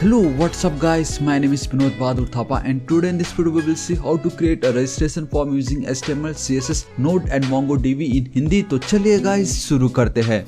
Hello, what's up guys? My name is Vinod Bahadur Thapa and today in this video we will see how to create a registration form using HTML, CSS, Node and MongoDB in Hindi। तो चलिए guys शुरू करते हैं।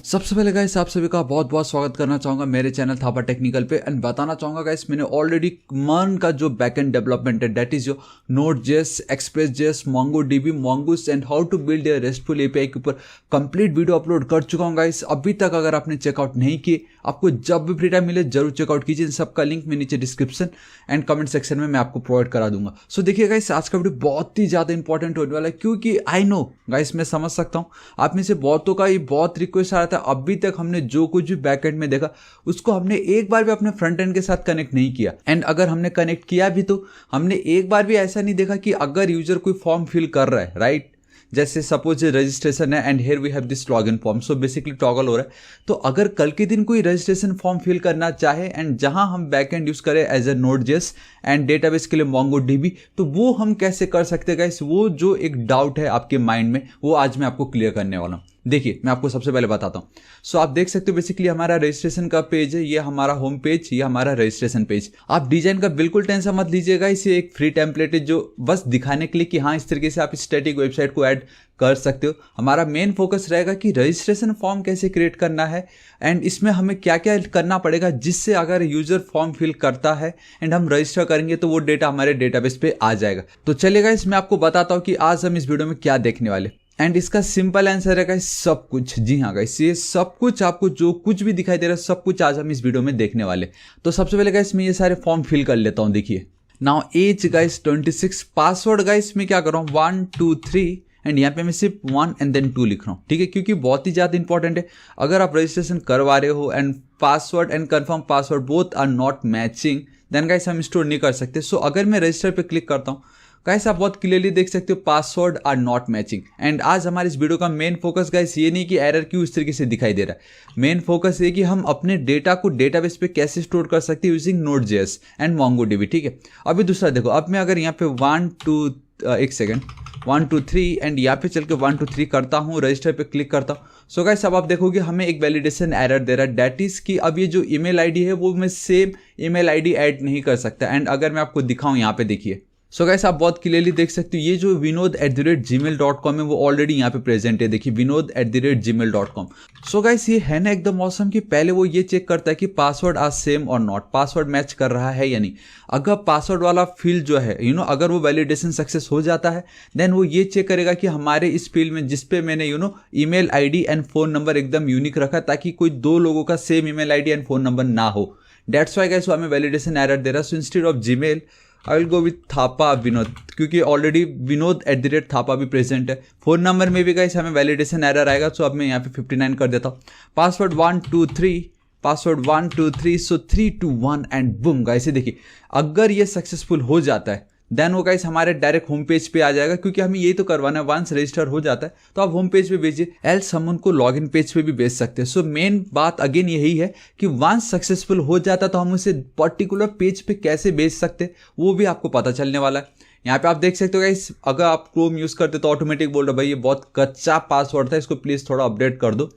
सबसे पहले guys आप सभी का बहुत बहुत स्वागत करना चाहूँगा मेरे चैनल थापा टेक्निकल पे एंड बताना चाहूँगा गाइस मैंने ऑलरेडी मन का जो बैकएंड डेवलपमेंट है दैट इज जो Node.js, Express.js, MongoDB, Mongoose and how to build a RESTful API के ऊपर कंप्लीट वीडियो अपलोड कर चुका हूँ गाइस। अभी तक अगर आपने चेकआउट नहीं किए, आपको जब भी फ्री टाइम मिले जरूर चेकआउट कीजिए। इन सबका लिंक मैं नीचे डिस्क्रिप्शन एंड कमेंट सेक्शन में मैं आपको प्रोवाइड करा दूंगा। सो देखिए गाइस आज का वीडियो बहुत ही ज़्यादा इंपॉर्टेंट होने वाला है क्योंकि आई नो गाइस मैं समझ सकता हूँ आप में से बहुतों का ये बहुत रिक्वेस्ट आ रहा था। अभी तक हमने जो कुछ भी बैकएंड में देखा उसको हमने एक बार भी अपने फ्रंट एंड के साथ कनेक्ट नहीं किया एंड अगर हमने कनेक्ट किया भी तो हमने एक बार भी ऐसा नहीं देखा कि अगर यूजर कोई फॉर्म फिल कर रहा है राइट, जैसे सपोज रजिस्ट्रेशन है and here we have this login form, so basically toggle हो रहा है। तो अगर कल के दिन कोई रजिस्ट्रेशन फॉर्म फिल करना चाहे एंड जहां हम बैकएंड यूज करें as a Node.js and database के लिए MongoDB, तो वो हम कैसे कर सकते हैं गाइस? वो जो एक डाउट है आपके माइंड में वो आज मैं आपको क्लियर करने वाला हूँ। देखिए मैं आपको सबसे पहले बताता हूँ। सो आप देख सकते हो बेसिकली हमारा रजिस्ट्रेशन का पेज है, ये हमारा होम पेज, ये हमारा रजिस्ट्रेशन पेज। आप डिजाइन का बिल्कुल टेंशन मत लीजिएगा, इसे एक फ्री टेम्पलेट है जो बस दिखाने के लिए कि हाँ इस तरीके से आप स्टैटिक वेबसाइट को ऐड कर सकते हो। हमारा मेन फोकस रहेगा कि रजिस्ट्रेशन फॉर्म कैसे क्रिएट करना है एंड इसमें हमें क्या क्या करना पड़ेगा जिससे अगर यूजर फॉर्म फिल करता है एंड हम रजिस्टर करेंगे तो वो डेटा हमारे डेटाबेस पे आ जाएगा। तो चलिएगा इसमें आपको बताता हूँ कि आज हम इस वीडियो में क्या देखने वाले एंड इसका सिंपल आंसर है गाइस सब कुछ। जी हाँ गाइस ये सब कुछ आपको जो कुछ भी दिखाई दे रहा है सब कुछ आज हम इस वीडियो में देखने वाले। तो सबसे पहले गाइस मैं ये सारे फॉर्म फिल कर लेता हूँ। देखिए now as guys 26, password guys मैं क्या कर रहा हूँ 1 2 3 एंड यहाँ पे मैं सिर्फ 1 एंड देन 2 लिख रहा हूँ, ठीक है, क्योंकि बहुत ही ज़्यादा इंपॉर्टेंट है। अगर आप रजिस्ट्रेशन करवा रहे हो and password and confirm password both are not matching then guys हम स्टोर नहीं कर सकते। सो अगर मैं रजिस्टर पे क्लिक करता हूँ गाइस आप बहुत क्लियरली देख सकते हो password are not matching. And आज हमारे इस वीडियो का मेन फोकस गाइस ये नहीं कि एरर क्यों इस तरीके से दिखाई दे रहा है, मेन फोकस ये कि हम अपने डेटा को डेटाबेस पे कैसे स्टोर कर सकते हैं यूजिंग Node.js एंड MongoDB, ठीक है। अभी दूसरा देखो, अब मैं अगर यहाँ पे 1 2 3 एंड यहाँ पे चल के 1 2 3 करता हूँ, रजिस्टर पे क्लिक करता हूँ। सो गाइस अब आप देखोगे हमें एक वैलिडेशन एरर दे रहा है दैट इज कि अब ये जो ईमेल आईडी है वो मैं सेम ईमेल आईडी ऐड नहीं कर सकता। एंड अगर मैं आपको दिखाऊं यहाँ पे देखिए, सो गाइस आप बहुत क्लियरली देख सकते हो ये जो vinod@gmail.com है वो ऑलरेडी यहाँ पे प्रेजेंट है। देखिए vinod@gmail.com। सो गाइस ये है ना एकदम ऑसम कि पहले वो ये चेक करता है कि पासवर्ड आर सेम और नॉट, पासवर्ड मैच कर रहा है या नहीं। अगर पासवर्ड वाला फील्ड जो है अगर वो वैलिडेशन सक्सेस हो जाता है देन वो ये चेक करेगा कि हमारे इस फील्ड में जिसपे मैंने email ID and phone number एकदम यूनिक रखा ताकि कोई दो लोगों का same email ID and phone number ना हो। दैट्स व्हाई गाइस वो हमें वैलिडेशन एरर दे रहा है। So instead of Gmail I will go with Thapa Vinod, क्योंकि ऑलरेडी vinod@thapa भी प्रेजेंट है। फोन नंबर में भी गाइस हमें वैलिडेशन एरर आएगा। सो अब मैं यहाँ पे 59 कर देता हूँ। Password 1 2 3, password 1 2 3, so 3 2 1 and boom guys ये देखिए अगर ये सक्सेसफुल हो जाता है देन वो गाइस हमारे डायरेक्ट होम पेज पे आ जाएगा, क्योंकि हमें यही तो करवाना है। वंस रजिस्टर हो जाता है तो आप होम पेज पे भेजिए, एल्स हम उनको लॉगिन पेज पे भी भेज सकते हैं। सो मेन बात अगेन यही है कि वंस सक्सेसफुल हो जाता है तो हम उसे पर्टिकुलर पेज पे कैसे भेज सकते हैं वो भी आपको पता चलने वाला है। यहाँ पे आप देख सकते हो गाइस अगर आप क्रोम यूज करते तो ऑटोमेटिक बोल रहा भाई ये बहुत कच्चा पासवर्ड था, इसको प्लीज थोड़ा अपडेट कर दो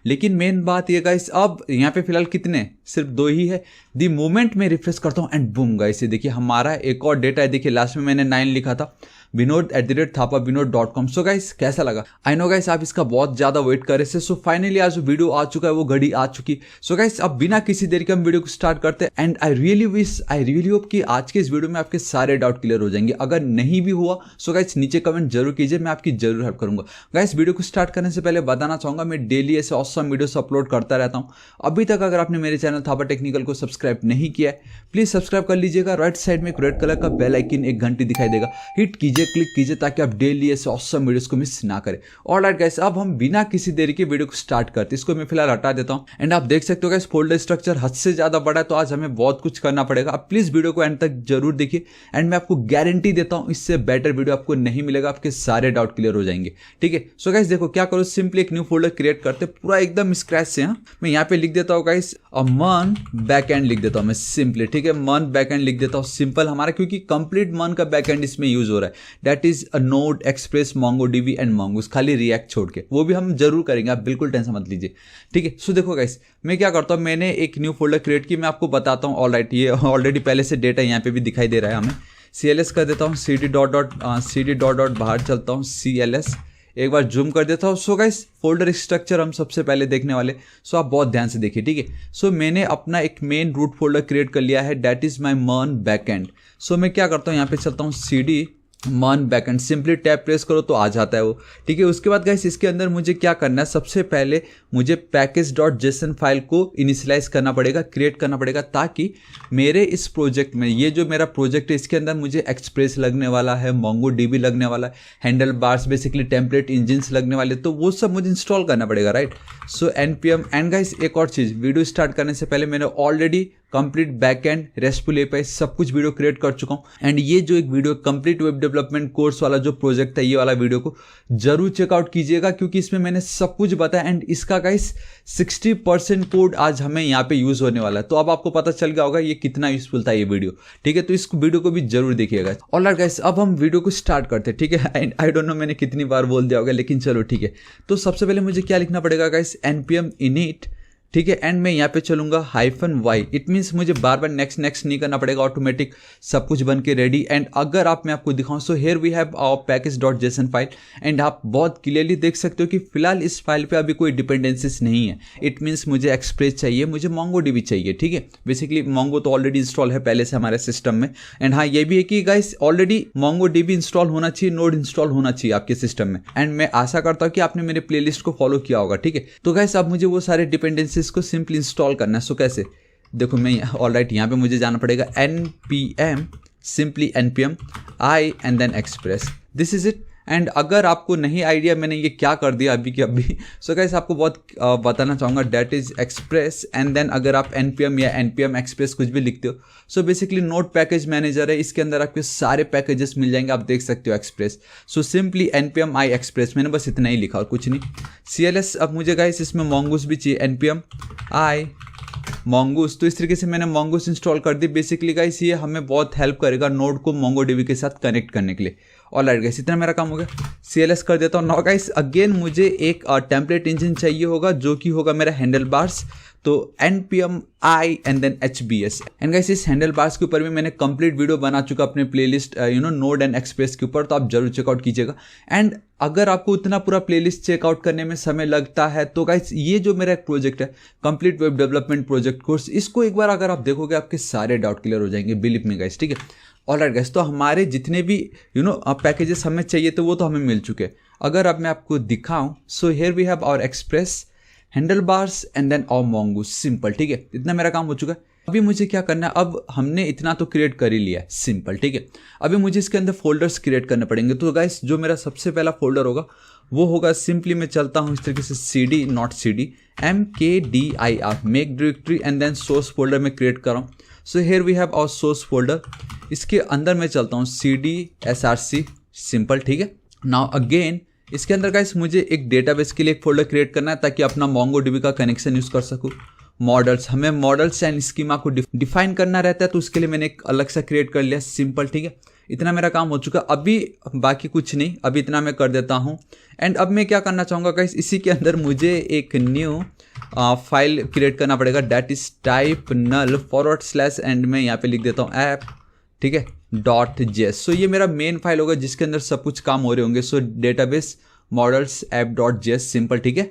लेकिन मेन बात ये गाइस अब यहाँ पे फिलहाल कितने सिर्फ 2 ही है। दी मोमेंट में रिफ्रेश करता हूँ एंड बूम गाइस ये देखिए हमारा एक और डेटा है। देखिए लास्ट में मैंने 9 लिखा था vinod@thapa.com। सो गाइस कैसा लगा? आई नो गाइस आप इसका बहुत ज्यादा वेट कर रहे थे। सो फाइनली आज जो वीडियो आ चुका है वो घड़ी आ चुकी। सो गाइस अब बिना किसी देर के हम वीडियो को स्टार्ट करते हैं एंड आई रियली होप कि आज के इस वीडियो में आपके सारे डाउट क्लियर हो जाएंगे। अगर नहीं भी हुआ सो गाइस नीचे कमेंट जरूर कीजिए, मैं आपकी जरूर हेल्प करूंगा। गाइस वीडियो को स्टार्ट करने से पहले बताना चाहूंगा मैं डेली ऐसे ऑसम वीडियोस अपलोड करता रहता हूँ। अभी तक अगर आपने मेरे चैनल थापा टेक्निकल को सब्सक्राइब नहीं किया है प्लीज सब्सक्राइब कर लीजिएगा। राइट साइड में एक रेड कलर का बेल आइकन एक घंटी दिखाई देगा, हिट कीजिए, क्लिक कीजिए ताकि आप डेली ऐसे ऑसम वीडियोस को मिस ना करें। ऑलराइट गाइस अब हम बिना किसी देरी के वीडियो को स्टार्ट करते हैं। इसको मैं फिलहाल हटा देता हूं एंड आप देख सकते हो गाइस फोल्डर स्ट्रक्चर हद से ज्यादा बड़ा है तो आज हमें बहुत कुछ करना पड़ेगा। आप प्लीज वीडियो को एंड तक जरूर देखिए एंड मैं आपको गारंटी देता हूं इससे बेटर वीडियो आपको नहीं मिलेगा, आपके सारे डाउट क्लियर हो जाएंगे, ठीक है। सो गाइस देखो क्या करो, सिंपली एक न्यू फोल्डर क्रिएट करते पूरा एकदम स्क्रैच से। मैं यहाँ पे लिख देता हूँ गाइस मन बैकएंड लिख देता हूँ मैं सिंपली, ठीक है। मन बैकएंड लिख देता हूँ सिंपल हमारा, क्योंकि कंप्लीट मन का बैकएंड इसमें यूज हो रहा है। That is a node, express, Mongo dB and मोंगूस, खाली रिएक्ट छोड़ के। वो भी हम जरूर करेंगे, आप बिल्कुल टेंशन मत लीजिए, ठीक है। सो देखो गाइस, मैं क्या करता हूँ, मैंने एक न्यू फोल्डर क्रिएट की, मैं आपको बताता हूँ। ऑलराइट, ये ऑलरेडी पहले से डेटा यहाँ पे भी दिखाई दे रहा है हमें। CLS कर देता हूँ, CD डॉट बाहर चलता हूँ, CLS एक बार जूम कर देता हूँ। सो गाइस, फोल्डर स्ट्रक्चर हम सबसे पहले देखने वाले, सो आप बहुत ध्यान से देखिए, ठीक है। सो मैंने अपना एक मेन रूट फोल्डर क्रिएट कर लिया है, दैट इज माय मन बैकएंड। सो मैं क्या करता हूँ, यहाँ पे चलता हूँ, CD मन बैकएंड, सिंपली टैब प्रेस करो तो आ जाता है वो, ठीक है। उसके बाद गाइस, इसके अंदर मुझे क्या करना है, सबसे पहले मुझे package.json फाइल को इनिशियलाइज करना पड़ेगा, क्रिएट करना पड़ेगा, ताकि मेरे इस प्रोजेक्ट में, ये जो मेरा प्रोजेक्ट है, इसके अंदर मुझे एक्सप्रेस लगने वाला है, मोंगो डीबी लगने वाला है, handle bars, basically template engines लगने वाले, तो वो सब मुझे इंस्टॉल करना पड़ेगा, right. So npm and guys, एक और चीज़, वीडियो स्टार्ट करने से पहले मैंने already complete backend, restful API, सब कुछ वीडियो क्रिएट कर चुका हूँ। एंड ये जो एक video complete web development course वाला जो प्रोजेक्ट है, ये वाला वीडियो को जरूर चेकआउट कीजिएगा, क्योंकि इसमें मैंने सब कुछ बताया। एंड इसका गाइस 60% कोड आज हमें यहाँ पे यूज होने वाला है, तो अब आपको पता चल गया होगा ये कितना यूजफुल था ये वीडियो, ठीक है। तो इस वीडियो को भी जरूर देखिएगा। ऑलराइट गाइस, अब हम वीडियो को स्टार्ट करते हैं, ठीक है। एंड आई डोंट नो मैंने कितनी बार बोल दिया होगा, लेकिन चलो ठीक है। तो सबसे पहले मुझे क्या लिखना पड़ेगा गाइस, npm init, ठीक है। एंड मैं यहाँ पे चलूंगा -y, इट मीन्स मुझे बार बार नेक्स्ट नहीं करना पड़ेगा, ऑटोमेटिक सब कुछ बन के रेडी। एंड अगर आप, मैं आपको दिखाऊं, so here we have our package.json file, and आप बहुत क्लियरली देख सकते हो कि फिलहाल इस फाइल पे अभी कोई डिपेंडेंसीज नहीं है। इट मीन्स मुझे एक्सप्रेस चाहिए, मुझे मोंगो डीबी चाहिए, ठीक है। बेसिकली मोंगो तो ऑलरेडी इंस्टॉल है पहले से हमारे सिस्टम में। एंड हाँ, ये भी है कि guys, already Mongo dB install होना चाहिए, नोड इंस्टॉल होना चाहिए आपके सिस्टम में। एंड मैं आशा करता हूँ कि आपने मेरे प्लेलिस्ट को फॉलो किया होगा, ठीक है। तो गाइस, अब मुझे वो सारे डिपेंडेंसीज को सिंपली इंस्टॉल करना है। सो कैसे, देखो मैं ऑलराइट, यहाँ पे मुझे जाना पड़ेगा npm, simply npm i and then Express, this is it. And अगर आपको नहीं आइडिया मैंने ये क्या कर दिया अभी के अभी, सो गाइस आपको बहुत बताना चाहूँगा, that is Express and then अगर आप npm या npm एक्सप्रेस कुछ भी लिखते हो, so basically node package manager है, इसके अंदर आपके सारे पैकेजेस मिल जाएंगे, आप देख सकते हो express. So simply npm i express, मैंने बस इतना ही लिखा और कुछ नहीं। CLS, अब मुझे गाइस इसमें मोंगूस भी चाहिए, npm i मोंगूस, तो इस तरीके से मैंने मोंगूस इंस्टॉल कर दी। बेसिकली गाइस ये हमें बहुत हेल्प करेगा नोड को मोंगो डीबी के साथ कनेक्ट करने के लिए। ऑलराइट गाइस, इतना मेरा काम हो गया। CLS कर देता हूँ। नाउ गाइस, अगेन मुझे एक टेम्पलेट इंजन चाहिए होगा, जो कि होगा मेरा हैंडल बार्स, तो npm i and then hbs। And guys, इस हैंडल बार्स के ऊपर भी मैंने कंप्लीट वीडियो बना चुका अपने प्लेलिस्ट नोड एंड एक्सप्रेस के ऊपर, तो आप जरूर चेकआउट कीजिएगा। एंड अगर आपको उतना पूरा प्लेलिस्ट चेकआउट करने में समय लगता है, तो गाइस ये जो मेरा एक प्रोजेक्ट है, complete web development project course, इसको एक बार अगर आप देखोगे, आपके सारे डाउट क्लियर हो जाएंगे, बिलीव मी गाइस, ठीक है। ऑलराइट गाइस, तो हमारे जितने भी पैकेजेस हमें चाहिए, तो वो तो हमें मिल चुके हैं। अगर अब मैं आपको दिखाऊं, so here we have our Express, Handlebars and then our Mongoose, simple, ठीक है। इतना मेरा काम हो चुका है। अभी मुझे क्या करना है, अब हमने इतना तो क्रिएट कर ही लिया है, सिंपल, ठीक है। अभी मुझे इसके अंदर फोल्डर्स क्रिएट करने पड़ेंगे। तो गाइस, जो मेरा सबसे पहला फोल्डर होगा वो होगा, सिंपली मैं चलता हूँ इस तरीके से, CD not CD mkdir, make directory and then source folder में क्रिएट कर रहा हूँ। So here we have our source folder, इसके अंदर मैं चलता हूँ CD src, सिंपल, ठीक है। नाउ अगेन इसके अंदर गाइस मुझे एक डेटाबेस के लिए एक फोल्डर क्रिएट करना है, ताकि अपना मोंगो डीबी का कनेक्शन यूज कर सकूँ। मॉडल्स, हमें मॉडल्स एंड स्कीमा को डिफाइन करना रहता है, तो उसके लिए मैंने एक अलग सा क्रिएट कर लिया, सिंपल, ठीक है। इतना मेरा काम हो चुका। अभी बाकी कुछ नहीं, अभी इतना मैं कर देता हूँ। एंड अब मैं क्या करना चाहूँगा गाइस, इसी के अंदर मुझे एक न्यू फाइल क्रिएट करना पड़ेगा, that is type null / and मैं यहाँ पे लिख देता हूँ ऐप, ठीक है, .js। सो ये मेरा मेन फाइल होगा, जिसके अंदर सब कुछ काम हो रहे होंगे। सो डेटाबेस मॉडल्स app.js, सिंपल, ठीक है।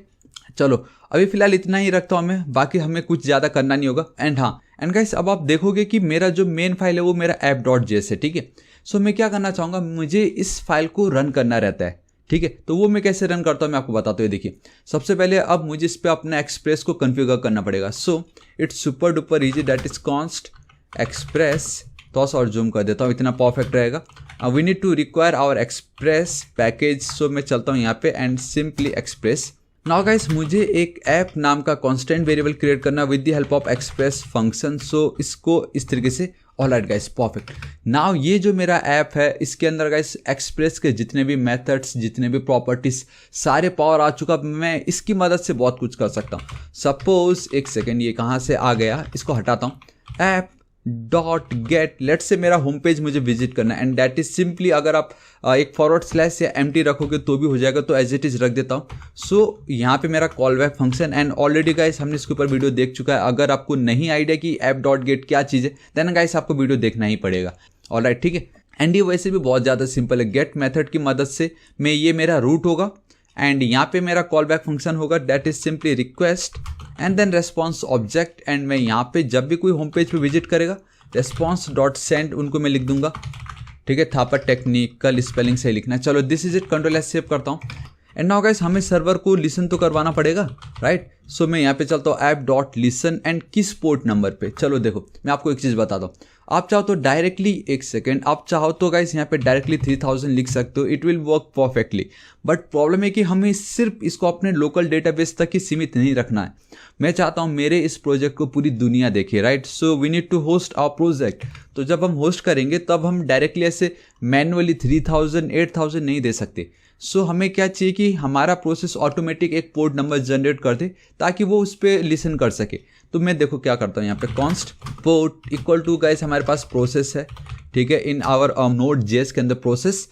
चलो अभी फिलहाल इतना ही रखता हूँ मैं, बाकी हमें कुछ ज़्यादा करना नहीं होगा। एंड हाँ, एंड गाइस, अब आप देखोगे कि मेरा जो मेन फाइल है वो मेरा app.js है, ठीक है। सो मैं क्या करना चाहूँगा, मुझे इस फाइल को रन करना रहता है, ठीक है। तो वो मैं कैसे रन करता हूँ मैं आपको बताता हूँ। देखिए, सबसे पहले अब मुझे इस पर अपना एक्सप्रेस को कन्फिगर करना पड़ेगा। So it's super duper easy, that is const express, तो और जूम कर देता हूँ, इतना परफेक्ट रहेगा। We need to require our express package. So मैं चलता हूँ यहाँ पे and simply express. Now guys, मुझे एक ऐप नाम का कांस्टेंट वेरिएबल क्रिएट करना with the help of express function. So इसको इस तरीके से, ऑलराइट गाइस, परफेक्ट। नाउ ये जो मेरा ऐप है, इसके अंदर गाइस एक्सप्रेस के जितने भी मेथड्स, जितने भी प्रॉपर्टीज, सारे पावर आ चुका। मैं इसकी मदद से बहुत कुछ कर सकता हूँ। सपोज, एक सेकेंड, ये कहाँ से आ गया, इसको हटाता हूँ। ऐप डॉट गेट, लेट से मेरा होम पेज मुझे विजिट करना है एंड दैट इज सिंपली, अगर आप एक फॉरवर्ड स्लैश या एम्प्टी रखोगे तो भी हो जाएगा, तो एज इट इज रख देता हूँ। सो यहाँ पे मेरा callback function, and already guys हमने इसके ऊपर वीडियो देख चुका है। अगर आपको नहीं आइडिया कि ऐप डॉट गेट क्या चीज़ है, देन गाइस आपको वीडियो देखना ही पड़ेगा। ऑलराइट, ठीक है। एंड ये वैसे भी बहुत ज़्यादा सिंपल है। गेट मेथड की मदद से मैं ये मेरा रूट होगा एंड यहाँ पे मेरा कॉल बैक फंक्शन होगा, that is simply request and then response object. And मैं यहाँ पे जब भी कोई होम पेज पे विजिट करेगा, रेस्पॉन्स डॉट सेंड उनको मैं लिख दूंगा, ठीक है। थापा टेक्निकल स्पेलिंग से लिखना है। चलो this is it, control S save करता हूँ। एंड नाउ गाइस हमें सर्वर को लिसन तो करवाना पड़ेगा, राइट। सो मैं यहाँ पे चलता हूँ ऐप डॉट लिसन एंड किस पोर्ट नंबर पे। चलो देखो मैं आपको एक चीज़ बताता हूँ, आप चाहो तो डायरेक्टली, एक सेकेंड, आप चाहो तो गाइस यहाँ पे डायरेक्टली 3000 लिख सकते हो, it will work perfectly. But problem है कि हमें सिर्फ इसको अपने लोकल डेटाबेस तक ही सीमित नहीं रखना है। मैं चाहता हूँ मेरे इस प्रोजेक्ट को पूरी दुनिया देखे, right. So we need to host our project. तो जब हम होस्ट करेंगे तब हम डायरेक्टली ऐसे मैनुअली 3000 8000 नहीं दे सकते। सो हमें क्या चाहिए कि हमारा प्रोसेस ऑटोमेटिक एक पोर्ट नंबर जनरेट कर दे ताकि वो उस पर लिसन कर सके। तो मैं देखो क्या करता हूँ, यहाँ पे const port equal to guys हमारे पास प्रोसेस है, ठीक है, इन आवर नोड जेएस के अंदर process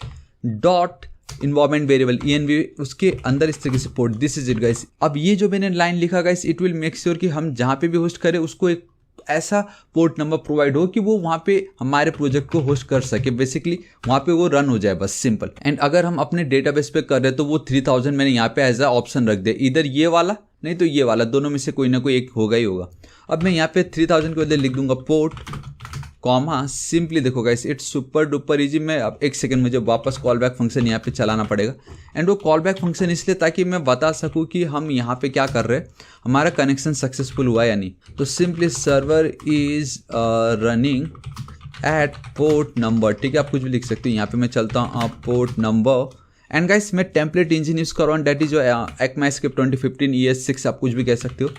dot environment variable env, उसके अंदर इस तरीके से port. This is it guys. अब ये जो मैंने लाइन लिखा guys, it will make sure कि हम जहाँ पे भी होस्ट करें उसको एक ऐसा पोर्ट नंबर प्रोवाइड हो कि वो वहाँ पे हमारे प्रोजेक्ट को होस्ट कर सके, बेसिकली वहाँ पे वो रन हो जाए, बस सिंपल। एंड अगर हम अपने डेटाबेस पे कर रहे हैं तो वो 3000 मैंने यहाँ पे एज अ ऑप्शन रख दे, इधर ये वाला नहीं तो ये वाला, दोनों में से कोई ना कोई एक होगा ही होगा। अब मैं यहाँ पे 3000 के बदले लिख दूंगा पोर्ट कॉमा, सिंपली देखो guys it's super duper easy. मैं अब एक सेकंड मुझे वापस कॉल बैक फंक्शन यहाँ पे चलाना पड़ेगा। एंड वो कॉल बैक फंक्शन इसलिए ताकि मैं बता सकूँ कि हम यहाँ पे क्या कर रहे हैं, हमारा कनेक्शन सक्सेसफुल हुआ या नहीं। तो simply server is running at port number, ठीक है, आप कुछ भी लिख सकते हो। यहाँ पे मैं चलता हूँ पोर्ट नंबर एंड गाइस मैं टेम्पलेट इंजन यूज़ कर रहा हूँ, डेट इज जो ECMAScript 2015 ES6 आप कुछ भी कह सकते हो,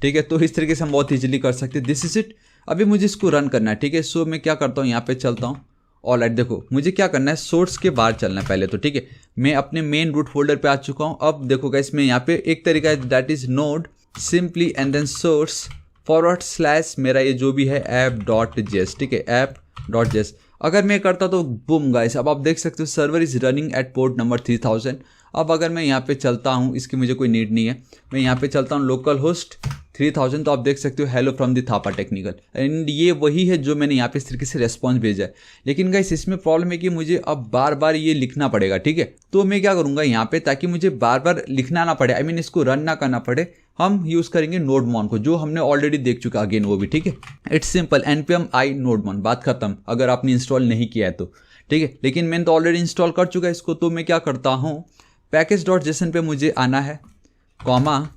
ठीक है। तो इस तरीके से हम बहुत ईजिली कर सकते हैं। This is it. अभी मुझे इसको रन करना है, ठीक है। सो मैं क्या करता हूँ, यहाँ पे चलता हूँ। ऑलराइट, देखो मुझे क्या करना है, सोर्स के बाहर चलना है पहले तो, ठीक है। मैं अपने मेन रूट फोल्डर पे आ चुका हूँ। अब देखो गाइस मैं यहाँ पे एक तरीका है, that is node simply and then source forward slash मेरा ये जो भी है ऐप डॉट जेएस, ठीक है, ऐप डॉट जेएस। अगर मैं करता तो बूम गाइस, अब आप देख सकते हो server is running at port number 3000। अब अगर मैं यहाँ पे चलता हूँ, इसकी मुझे कोई नीड नहीं है, मैं यहाँ पे चलता हूँ लोकल होस्ट 3000, तो आप देख सकते हो hello from the Thapa technical, and ये वही है जो मैंने यहाँ पे इस तरीके से रेस्पॉन्स भेजा है। लेकिन गाइस इसमें प्रॉब्लम है कि मुझे अब बार बार ये लिखना पड़ेगा, ठीक है। तो मैं क्या करूँगा यहाँ पे, ताकि मुझे बार बार लिखना ना पड़े, आई मीन इसको रन ना करना पड़े, हम यूज़ करेंगे नोडमॉन को, जो हमने ऑलरेडी देख चुका अगेन वो भी, ठीक है। इट्स सिंपल npm i नोडमॉन, बात खत्म। अगर आपने इंस्टॉल नहीं किया है तो, ठीक है, लेकिन मैंने तो ऑलरेडी इंस्टॉल कर चुका है इसको। तो मैं क्या करता हूँ, पैकेज डॉट जेसन पे मुझे आना है, कॉमा,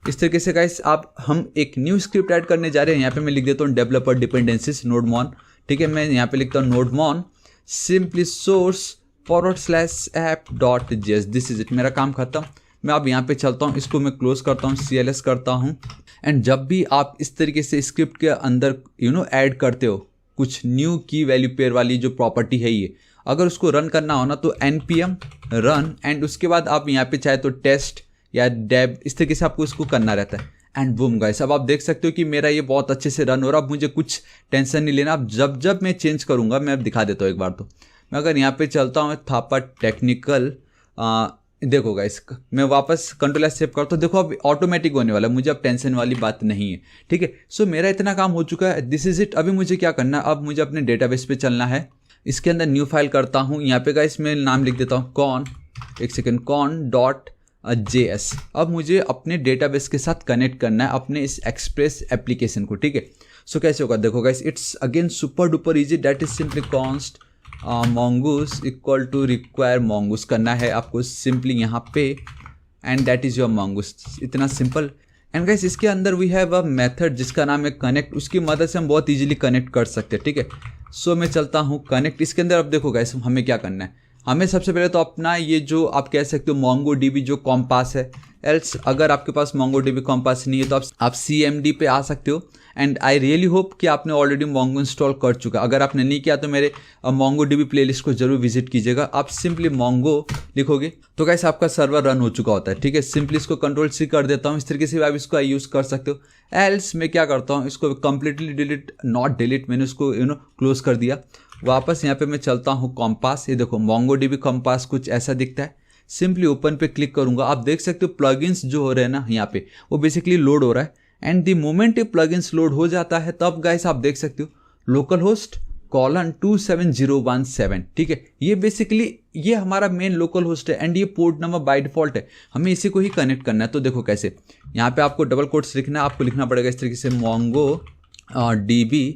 इस तरीके से गाइस हम एक न्यू स्क्रिप्ट ऐड करने जा रहे हैं। यहाँ पे मैं लिख देता हूँ डेवलपर डिपेंडेंसीज नोडमॉन, ठीक है। मैं यहाँ पे लिखता हूँ nodemon simply source forward slash app dot JS. This is it, मेरा काम खत्म। मैं अब यहाँ पे चलता हूँ, इसको मैं क्लोज करता हूँ, CLS करता हूँ। एंड जब भी आप इस तरीके से स्क्रिप्ट के अंदर ऐड करते हो कुछ न्यू की वैल्यू पेयर वाली जो प्रॉपर्टी है ये, अगर उसको रन करना हो ना तो npm रन, एंड उसके बाद आप यहाँ पे चाहे तो टेस्ट या डेब, इस तरीके से आपको इसको करना रहता है। एंड बूम गाइस, अब आप देख सकते हो कि मेरा ये बहुत अच्छे से रन हो रहा है। अब मुझे कुछ टेंशन नहीं लेना। अब जब मैं चेंज करूँगा, मैं अब दिखा देता हूँ एक बार। तो मैं अगर यहाँ पे चलता हूँ थापा टेक्निकल, देखो गाइस मैं वापस कंट्रोल सेव करता हूँ, देखो अब ऑटोमेटिक होने वाला है, मुझे अब टेंशन वाली बात नहीं है, ठीक है। सो मेरा इतना काम हो चुका है, दिस इज इट। अभी मुझे क्या करना है, अब मुझे अपने डेटाबेस पे चलना है। इसके अंदर न्यू फाइल करता हूँ, यहाँ पे गाइस मैं नाम लिख देता हूँ कॉन, एक सेकेंड, कॉन डॉट JS। अब मुझे अपने डेटाबेस के साथ कनेक्ट करना है अपने इस एक्सप्रेस एप्लीकेशन को, ठीक है। सो कैसे होगा, देखो guys it's again super duper easy, that is simply const mongoose equal to require mongoose करना है आपको सिंपली यहाँ पे, and that is your mongoose, इतना सिंपल। एंड गाइस इसके अंदर वी हैव अ मेथड जिसका नाम है कनेक्ट, उसकी मदद से हम बहुत इजीली कनेक्ट कर सकते हैं, ठीक है। सो मैं चलता हूँ कनेक्ट, इसके अंदर अब देखो गाइस हमें क्या करना है, हमें सबसे पहले तो अपना ये जो आप कह सकते हो MongoDB जो कॉम्पास है, एल्स अगर आपके पास MongoDB कॉम्पास नहीं है तो आप CMD पे आ सकते हो एंड आई रियली होप कि आपने ऑलरेडी मोंगो इंस्टॉल कर चुका। अगर आपने नहीं किया तो मेरे मोंगो डीबी प्लेलिस्ट को जरूर विजिट कीजिएगा। आप सिंपली मोंगो लिखोगे तो गाइस आपका सर्वर रन हो चुका होता है, ठीक है। सिंपली इसको कंट्रोल-C कर देता हूँ, इस तरीके से भी आप इसको यूज़ कर सकते हो। एल्स मैं क्या करता हूँ, इसको कंप्लीटली डिलीट, नॉट डिलीट, मैंने उसको क्लोज कर दिया। वापस यहाँ पे मैं चलता हूँ कॉम्पास, ये देखो मोंगो डीबी कॉम्पास कुछ ऐसा दिखता है। सिंपली ओपन पे क्लिक करूंगा, आप देख सकते हो प्लगइन्स जो हो रहे हैं ना यहाँ पे, वो बेसिकली लोड हो रहा है। एंड द मोमेंट ये प्लगइन्स लोड हो जाता है तब गाइस आप देख सकते हो लोकल होस्ट :27017, ठीक है। ये बेसिकली ये हमारा मेन लोकल होस्ट है एंड ये पोर्ट नंबर बाय डिफॉल्ट है, हमें इसी को ही कनेक्ट करना है। तो देखो कैसे, यहाँ पे आपको डबल कोट्स लिखना है, आपको लिखना पड़ेगा इस तरीके से मोंगो DB ://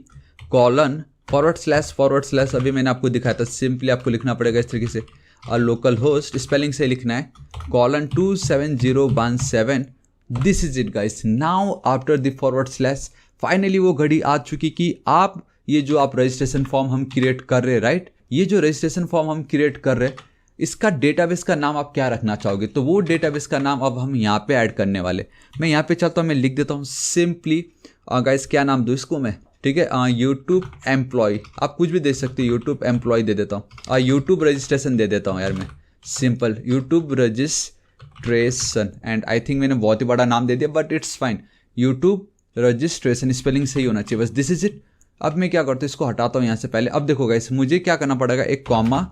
अभी मैंने आपको दिखाया था। सिंपली आपको लिखना पड़ेगा इस तरीके से लोकल होस्ट, स्पेलिंग से लिखना है :27017। This is it guys. Now after the // finally वो घड़ी आ चुकी कि आप ये जो आप रजिस्ट्रेशन फॉर्म हम क्रिएट कर रहे हैं, राइट, ये जो रजिस्ट्रेशन फॉर्म हम क्रिएट कर रहे हैं इसका डेटाबेस का नाम आप क्या रखना चाहोगे, तो वो डेटाबेस का नाम अब हम यहाँ पे ऐड करने वाले। मैं यहाँ पे चलता हूँ, मैं लिख देता हूँ सिंपली गाइस, क्या नाम दूँ इसको मैं, ठीक है, यूट्यूब एम्प्लॉय, आप कुछ भी दे सकते हो, यूट्यूब एम्प्लॉय दे देता हूँ, यूट्यूब रजिस्ट्रेशन दे देता हूँ यार मैं, simple YouTube registration. And I think मैंने बहुत ही बड़ा नाम दे दिया but it's fine, YouTube registration, spelling सही होना चाहिए बस। This is it. अब मैं क्या करता हूँ, इसको हटाता हूँ यहाँ से पहले। अब देखो गाइस, मुझे क्या करना पड़ेगा, एक comma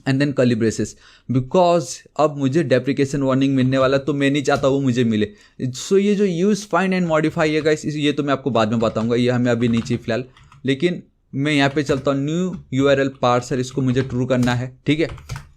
and then curly braces, because अब मुझे डेप्रिकेशन वार्निंग मिलने वाला, तो मैं नहीं चाहता वो मुझे मिले। सो ये जो यूज़, फाइंड एंड मॉडिफाई है गाइस, ये तो मैं आपको बाद में बताऊंगा, ये हमें अभी नहीं चाहिए फिलहाल। लेकिन मैं यहाँ पे चलता हूँ न्यू URL पार्सर, इसको मुझे ट्रू करना है, ठीक है।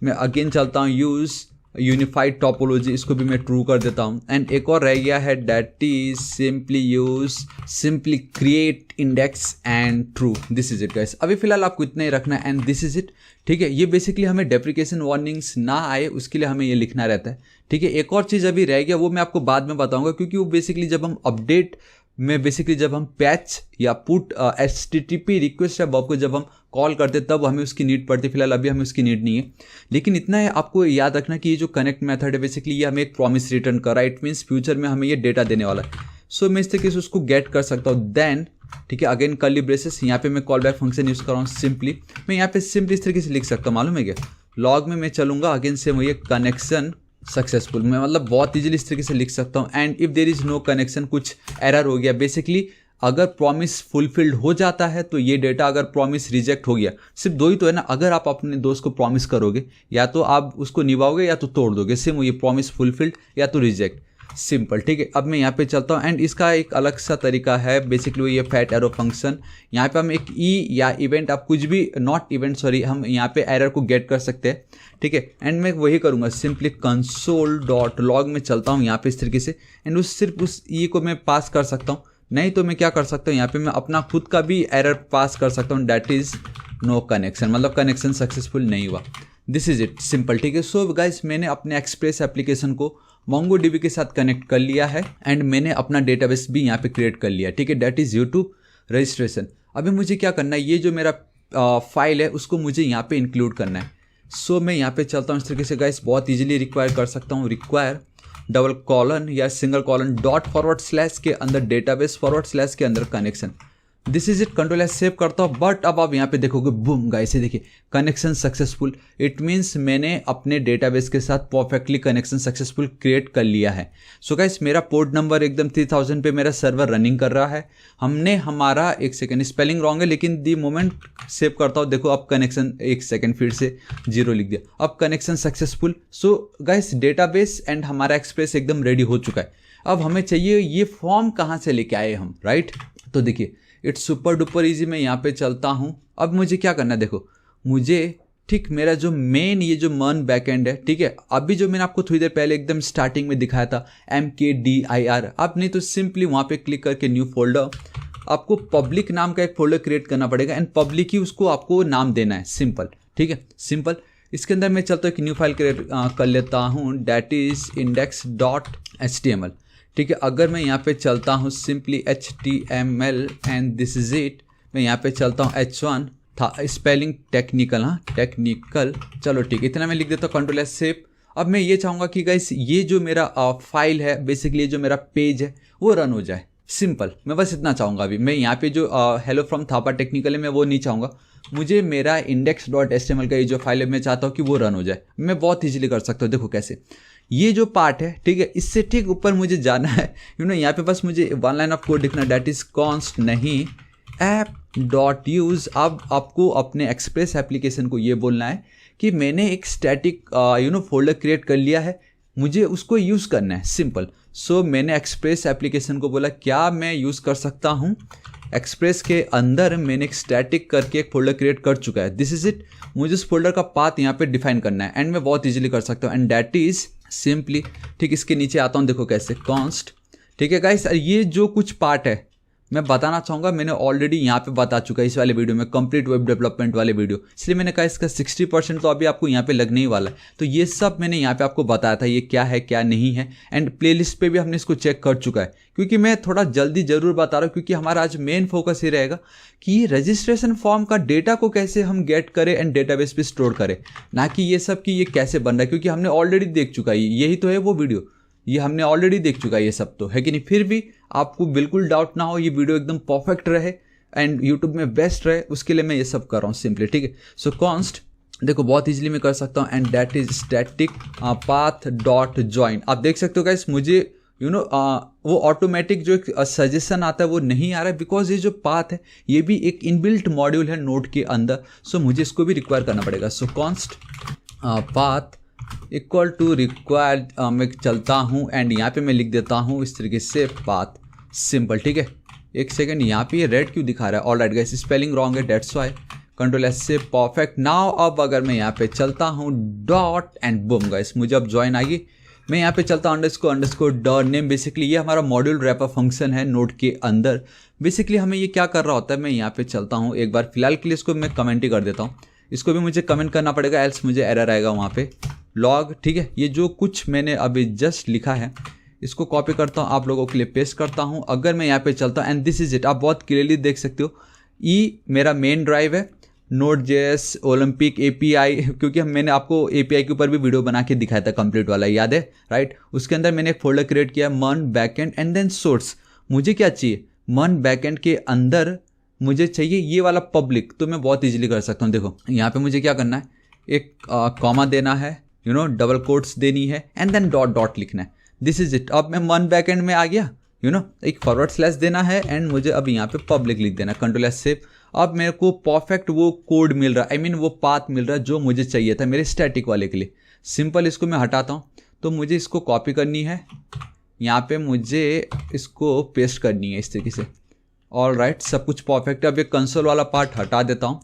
मैं अगेन चलता हूँ यूज़ यूनिफाइड टोपोलॉजी, इसको भी मैं ट्रू कर देता हूँ। एंड एक और रह गया है, that is simply create index and true. This is it guys. अभी फिलहाल आपको इतना ही रखना है एंड दिस इज इट, ठीक है। ये बेसिकली हमें डेप्रिकेशन वार्निंग्स ना आए उसके लिए हमें ये लिखना रहता है, ठीक है। एक और चीज़ अभी रह गया, वो मैं आपको बाद में बताऊंगा, क्योंकि वो बेसिकली जब हम अपडेट में बेसिकली जब हम पैच या पुट HTTP रिक्वेस्ट या बॉब को जब हम कॉल करते तब हमें उसकी नीड पड़ती। फिलहाल अभी हमें उसकी नीड नहीं है, लेकिन इतना है आपको याद रखना कि ये जो कनेक्ट मेथड है बेसिकली ये हमें एक प्रॉमिस रिटर्न कर रहा है। इट मीन्स फ्यूचर में हमें ये डेटा देने वाला है। सो मैं इस तरीके से उसको गेट कर सकता हूँ। देन ठीक है, अगेन कर्ली ब्रेसेस, यहाँ पे मैं कॉल बैक फंक्शन यूज़ कर रहा हूँ। सिंपली मैं यहाँ पे सिंपली इस तरीके से लिख सकता हूँ, मालूम है क्या, लॉग में मैं चलूँगा, अगेन से वही कनेक्शन सक्सेसफुल, मैं मतलब बहुत ईजिली इस तरीके से लिख सकता हूँ। And if there is no connection, कुछ एरर हो गया, बेसिकली अगर प्रॉमिस फुलफिल्ड हो जाता है तो ये डेटा, अगर प्रॉमिस रिजेक्ट हो गया, सिर्फ दो ही तो है ना, अगर आप अपने दोस्त को प्रॉमिस करोगे या तो आप उसको निभाओगे या तो तोड़ दोगे, सेम ये प्रॉमिस फुलफिल्ड या तो रिजेक्ट, सिंपल, ठीक है। अब मैं यहाँ पे चलता हूँ एंड इसका एक अलग सा तरीका है, बेसिकली ये फैट एरो फंक्शन, यहाँ पे हम एक या इवेंट, आप कुछ भी, नॉट इवेंट सॉरी, हम यहाँ पे एरर को गेट कर सकते हैं, ठीक है। एंड मैं वही करूँगा, सिंपली console.log में चलता हूँ यहाँ पे इस तरीके से, एंड सिर्फ उस को मैं पास कर सकता हूँ। नहीं तो मैं क्या कर सकता हूँ, यहाँ पे मैं अपना खुद का भी एरर पास कर सकता हूँ, डैट इज नो कनेक्शन, मतलब कनेक्शन सक्सेसफुल नहीं हुआ। दिस इज इट, सिंपल, ठीक है। सो गाइस, मैंने अपने एक्सप्रेस एप्लीकेशन को MongoDB के साथ कनेक्ट कर लिया है एंड मैंने अपना डेटाबेस भी यहाँ पे क्रिएट कर लिया, ठीक है, डैट इज यूट्यूब रजिस्ट्रेशन। अभी मुझे क्या करना है, ये जो मेरा फाइल है उसको मुझे यहाँ पे इंक्लूड करना है। सो मैं यहाँ पे चलता हूँ इस तरीके से गाइस, बहुत ईजिली रिक्वायर कर सकता हूँ, रिक्वायर डबल कॉलन या सिंगल कॉलन ./ के अंदर डेटाबेस / के अंदर connection. This is it, control S save करता हूँ। बट अब आप यहाँ पे देखोगे, बूम गाइस, ये देखिए कनेक्शन सक्सेसफुल। इट मीन्स मैंने अपने डेटाबेस के साथ परफेक्टली कनेक्शन सक्सेसफुल क्रिएट कर लिया है। सो गाइस, मेरा पोर्ट नंबर एकदम 3000 पे मेरा सर्वर रनिंग कर रहा है। हमने हमारा, एक सेकेंड, स्पेलिंग रॉन्ग है, लेकिन दी मोमेंट सेव करता हूँ, देखो अब कनेक्शन, एक सेकेंड फिर से 0 लिख दिया, अब connection successful. So guys, database and हमारा एक्सप्रेस एकदम रेडी हो चुका है। अब हमें चाहिए ये फॉर्म कहाँ से लेके आए हम, राइट। तो देखिए, इट्स सुपर डुपर इजी। मैं यहाँ पे चलता हूँ, अब मुझे क्या करना है, देखो मुझे, ठीक, मेरा जो मेन ये जो मन बैकएंड है, ठीक है, अभी जो मैंने आपको थोड़ी देर पहले एकदम स्टार्टिंग में दिखाया था MKDIR, आप नहीं तो सिंपली वहाँ पे क्लिक करके न्यू फोल्डर, आपको पब्लिक नाम का एक फोल्डर क्रिएट करना पड़ेगा एंड पब्लिक ही उसको आपको नाम देना है, सिंपल, ठीक है, सिंपल। इसके अंदर मैं चलता हूँ एक न्यू फाइल क्रिएट कर लेता हूँ, डैट इज index.html, ठीक है। अगर मैं यहाँ पे चलता हूँ simply HTML and this is it, मैं यहाँ पे चलता हूँ H1 था, स्पेलिंग टेक्निकल, हाँ टेक्निकल, चलो ठीक, इतना मैं लिख देता हूँ, कंट्रोल एस सेव। अब मैं ये चाहूँगा कि गाइस, ये जो मेरा फाइल है, बेसिकली जो मेरा पेज है वो रन हो जाए, सिंपल, मैं बस इतना चाहूँगा। अभी मैं यहाँ पे जो हेलो फ्रॉम थापा टेक्निकल है मैं वो नहीं चाहूँगा, मुझे मेरा index.html का ये जो फाइल है मैं चाहता हूँ कि वो रन हो जाए। मैं बहुत ईजिली कर सकता हूँ, देखो कैसे। ये जो पार्ट है, ठीक है, इससे ठीक ऊपर मुझे जाना है, यहाँ पे बस मुझे वन लाइन ऑफ कोड लिखना, डैट इज कॉन्स्ट नहीं app.use। अब आपको अपने एक्सप्रेस एप्लीकेशन को ये बोलना है कि मैंने एक स्टैटिक फोल्डर क्रिएट कर लिया है, मुझे उसको यूज़ करना है, सिंपल। सो मैंने एक्सप्रेस एप्लीकेशन को बोला क्या मैं यूज़ कर सकता हूँ, एक्सप्रेस के अंदर मैंने एक स्टैटिक करके एक फोल्डर क्रिएट कर चुका है, दिस इज इट। मुझे उस फोल्डर का पाथ यहाँ पे डिफाइन करना है एंड मैं बहुत इजीली कर सकता हूँ, एंड दैट इज सिंपली, ठीक, इसके नीचे आता हूँ, देखो कैसे, कॉन्स्ट, ठीक है गाइस। ये जो कुछ पार्ट है मैं बताना चाहूँगा, मैंने ऑलरेडी यहाँ पे बता चुका है इस वाले वीडियो में, कंप्लीट वेब डेवलपमेंट वाले वीडियो, इसलिए मैंने कहा इसका 60% तो अभी आपको यहाँ पे लगने ही वाला है। तो ये सब मैंने यहाँ पे आपको बताया था ये क्या है क्या नहीं है, एंड प्लेलिस्ट पे भी हमने इसको चेक कर चुका है। क्योंकि मैं थोड़ा जल्दी जरूर बता रहा हूँ, क्योंकि हमारा आज मेन फोकस ये रहेगा कि ये रजिस्ट्रेशन फॉर्म का डेटा को कैसे हम गेट करें एंड डेटाबेस पे स्टोर करें, ना कि ये सब कि ये कैसे बन रहा है, क्योंकि हमने ऑलरेडी देख चुका है, यही तो है वो वीडियो, ये हमने ऑलरेडी देख चुका है ये सब तो, है कि नहीं। फिर भी आपको बिल्कुल डाउट ना हो, ये वीडियो एकदम परफेक्ट रहे एंड यूट्यूब में बेस्ट रहे, उसके लिए मैं ये सब कर रहा हूँ सिंपली, ठीक है। सो कॉन्स्ट देखो बहुत इजीली मैं कर सकता हूँ, and that is static path dot join. आप देख सकते हो गाइस, मुझे वो ऑटोमेटिक जो एक सजेशन आता है वो नहीं आ रहा है, बिकॉज ये जो पाथ है ये भी एक इनबिल्ट मॉड्यूल है नोड के अंदर, सो मुझे इसको भी रिक्वायर करना पड़ेगा। So const path equal to required, मैं चलता हूँ एंड यहाँ पे मैं लिख देता हूँ इस तरीके से पाथ, सिंपल, ठीक है। एक सेकंड, यहाँ पे ये रेड क्यों दिखा रहा है, ऑलराइट गाइस स्पेलिंग रॉन्ग है, डेट्स वाई, कंट्रोल एस से, परफेक्ट। नाउ अब अगर मैं यहाँ पे चलता हूँ डॉट एंड बूम गाइस, मुझे अब ज्वाइन आ गई। मैं यहाँ पे चलता हूँ अंडरस्कोर डॉट नेम, बेसिकली ये हमारा मॉड्यूल रैपर फंक्शन है नोड के अंदर। बेसिकली हमें ये क्या कर रहा होता है, मैं यहाँ पे चलता हूँ एक बार, फिलहाल के लिए इसको मैं कमेंट ही कर देता हूँ, इसको भी मुझे कमेंट करना पड़ेगा एल्स मुझे एरर आएगा वहाँ पे लॉग, ठीक है। ये जो कुछ मैंने अभी जस्ट लिखा है इसको कॉपी करता हूँ, आप लोगों के लिए पेस्ट करता हूँ। अगर मैं यहाँ पे चलता हूँ एंड दिस इज इट, आप बहुत क्लियरली देख सकते हो, ई मेरा मेन ड्राइव है, Node.js ओलंपिक एपीआई, क्योंकि मैंने आपको एपीआई के ऊपर भी वीडियो बना के दिखाया था कंप्लीट वाला, याद है राइट। उसके अंदर मैंने एक फोल्डर क्रिएट किया मन बैकएंड एंड देन सोर्स। मुझे क्या चाहिए, मन बैकएंड के अंदर मुझे चाहिए ये वाला पब्लिक, तो मैं बहुत इजीली कर सकता हूँ। देखो यहाँ पे मुझे क्या करना है, एक कॉमा देना है, डबल कोट्स देनी है एंड देन डॉट डॉट लिखना है, दिस इज इट। अब मैं मन बैकएंड में आ गया, एक फॉरवर्ड स्लैश देना है एंड मुझे अब यहाँ पे पब्लिक लिख देना, कंट्रोल एस सेव। अब मेरे को परफेक्ट वो कोड मिल रहा है, आई मीन वो पाथ मिल रहा है जो मुझे चाहिए था मेरे स्टैटिक वाले के लिए। सिंपल, इसको मैं हटाता हूँ, तो मुझे इसको कॉपी करनी है, यहाँ पे मुझे इसको पेस्ट करनी है इस तरीके से, ऑल राइट, सब कुछ परफेक्ट है। अब ये कंसोल वाला पार्ट हटा देता हूँ,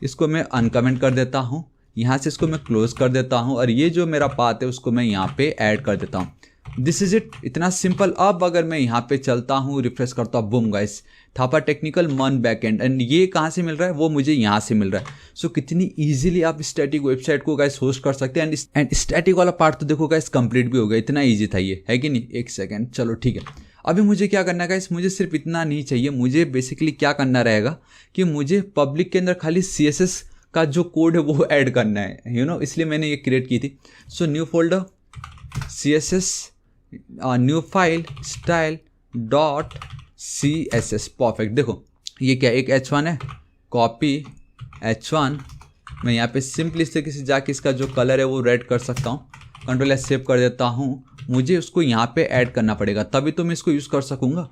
इसको मैं अनकमेंट कर देता हूँ, यहाँ से इसको मैं क्लोज कर देता हूँ, और ये जो मेरा पाथ है उसको मैं यहाँ पे ऐड कर देता हूँ, दिस इज इट, इतना सिंपल। अब अगर मैं यहाँ पे चलता हूँ, रिफ्रेश करता हूँ, बूम गाइस, थापा टेक्निकल मन बैकएंड, एंड ये कहाँ से मिल रहा है, वो मुझे यहाँ से मिल रहा है। सो कितनी इजीली आप स्टैटिक वेबसाइट को गाइस होस्ट कर सकते हैं, एंड स्टैटिक वाला पार्ट तो देखो गाइस कंप्लीट भी हो गया, इतना ईजी था ये, है कि नहीं। एक सेकेंड, चलो ठीक है। अभी मुझे क्या करना है गाइस, मुझे सिर्फ इतना नहीं चाहिए, मुझे बेसिकली क्या करना रहेगा कि मुझे पब्लिक के अंदर खाली CSS का जो कोड है वो ऐड करना है, इसलिए मैंने ये क्रिएट की थी। So new folder CSS new file style dot CSS, perfect. देखो ये क्या, एक H1 है, कॉपी H1, मैं यहाँ पे सिंपली इस तरीके से जाके इसका जो कलर है वो रेड कर सकता हूँ, कंट्रोल एस सेव कर देता हूँ। मुझे उसको यहाँ पे ऐड करना पड़ेगा तभी तो मैं इसको यूज़ कर सकूँगा।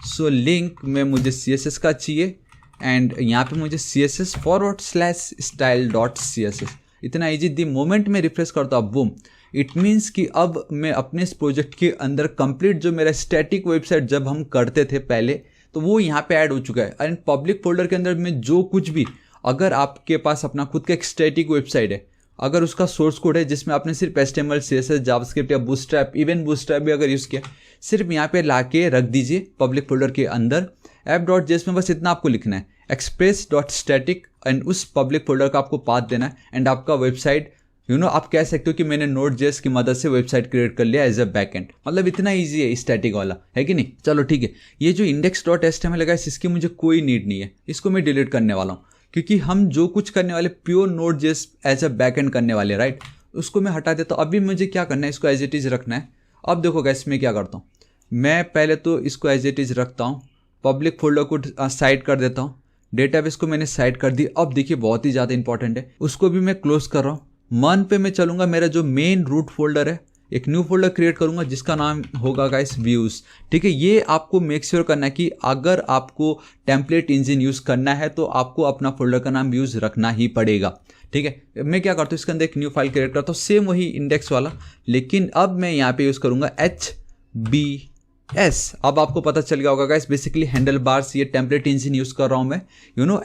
सो लिंक में मुझे CSS का चाहिए एंड यहाँ पे मुझे CSS forward slash style dot CSS, इतना ईजी। दी मोमेंट में रिफ्रेश करता हूँ, बूम, इट मीन्स कि अब मैं अपने इस प्रोजेक्ट के अंदर कंप्लीट जो मेरा स्टैटिक वेबसाइट जब हम करते थे पहले, तो वो यहाँ पे ऐड हो चुका है। एंड पब्लिक फोल्डर के अंदर में जो कुछ भी, अगर आपके पास अपना खुद का एक स्टैटिक वेबसाइट है, अगर उसका सोर्स कोड है जिसमें आपने सिर्फ HTML CSS जावास्क्रिप्ट या बूटस्ट्रैप, इवन बूटस्ट्रैप भी अगर यूज़ किया, सिर्फ यहाँ पे ला के रख दीजिए पब्लिक फोल्डर के अंदर app.js में, बस इतना आपको लिखना है, express.static, एंड उस पब्लिक फोल्डर का आपको पाथ देना है एंड आपका वेबसाइट, आप कह सकते हो कि मैंने Node.js की मदद से वेबसाइट क्रिएट कर लिया एज अ बैकएंड। मतलब इतना इजी है स्टैटिक वाला, है कि नहीं। चलो ठीक है, ये जो index.html है इसकी मुझे कोई नीड नहीं है, इसको मैं डिलीट करने वाला हूँ, क्योंकि हम जो कुछ करने वाले pure Node.js as a backend करने वाले, राइट। उसको मैं हटा देता हूँ। अभी मुझे क्या करना है, इसको एज इट इज रखना है। अब देखो गाइस मैं क्या करता हूँ, मैं पहले तो इसको एज इट इज़ रखता हूँ, पब्लिक फोल्डर को साइड कर देता हूँ, डेटाबेस को मैंने साइड कर दी। अब देखिए बहुत ही ज़्यादा इंपॉर्टेंट है, उसको भी मैं क्लोज कर रहा हूँ। मन पे मैं चलूँगा, मेरा जो मेन रूट फोल्डर है, एक न्यू फोल्डर क्रिएट करूँगा जिसका नाम होगा गाइस व्यूज़। ठीक है, ये आपको मेक श्योर करना है कि अगर आपको टेम्पलेट इंजन यूज़ करना है तो आपको अपना फोल्डर का नाम व्यूज़ रखना ही पड़ेगा। ठीक है, मैं क्या करता हूँ, इसके अंदर एक न्यू फाइल क्रिएट करता हूँ, सेम वही इंडेक्स वाला, लेकिन अब मैं यहाँ पे यूज़ करूँगा HBS। अब आपको पता चल गया होगा गाइस, बेसिकली हैंडल बार्स, ये टेम्पलेट इंजन यूज़ कर रहा हूँ मैं,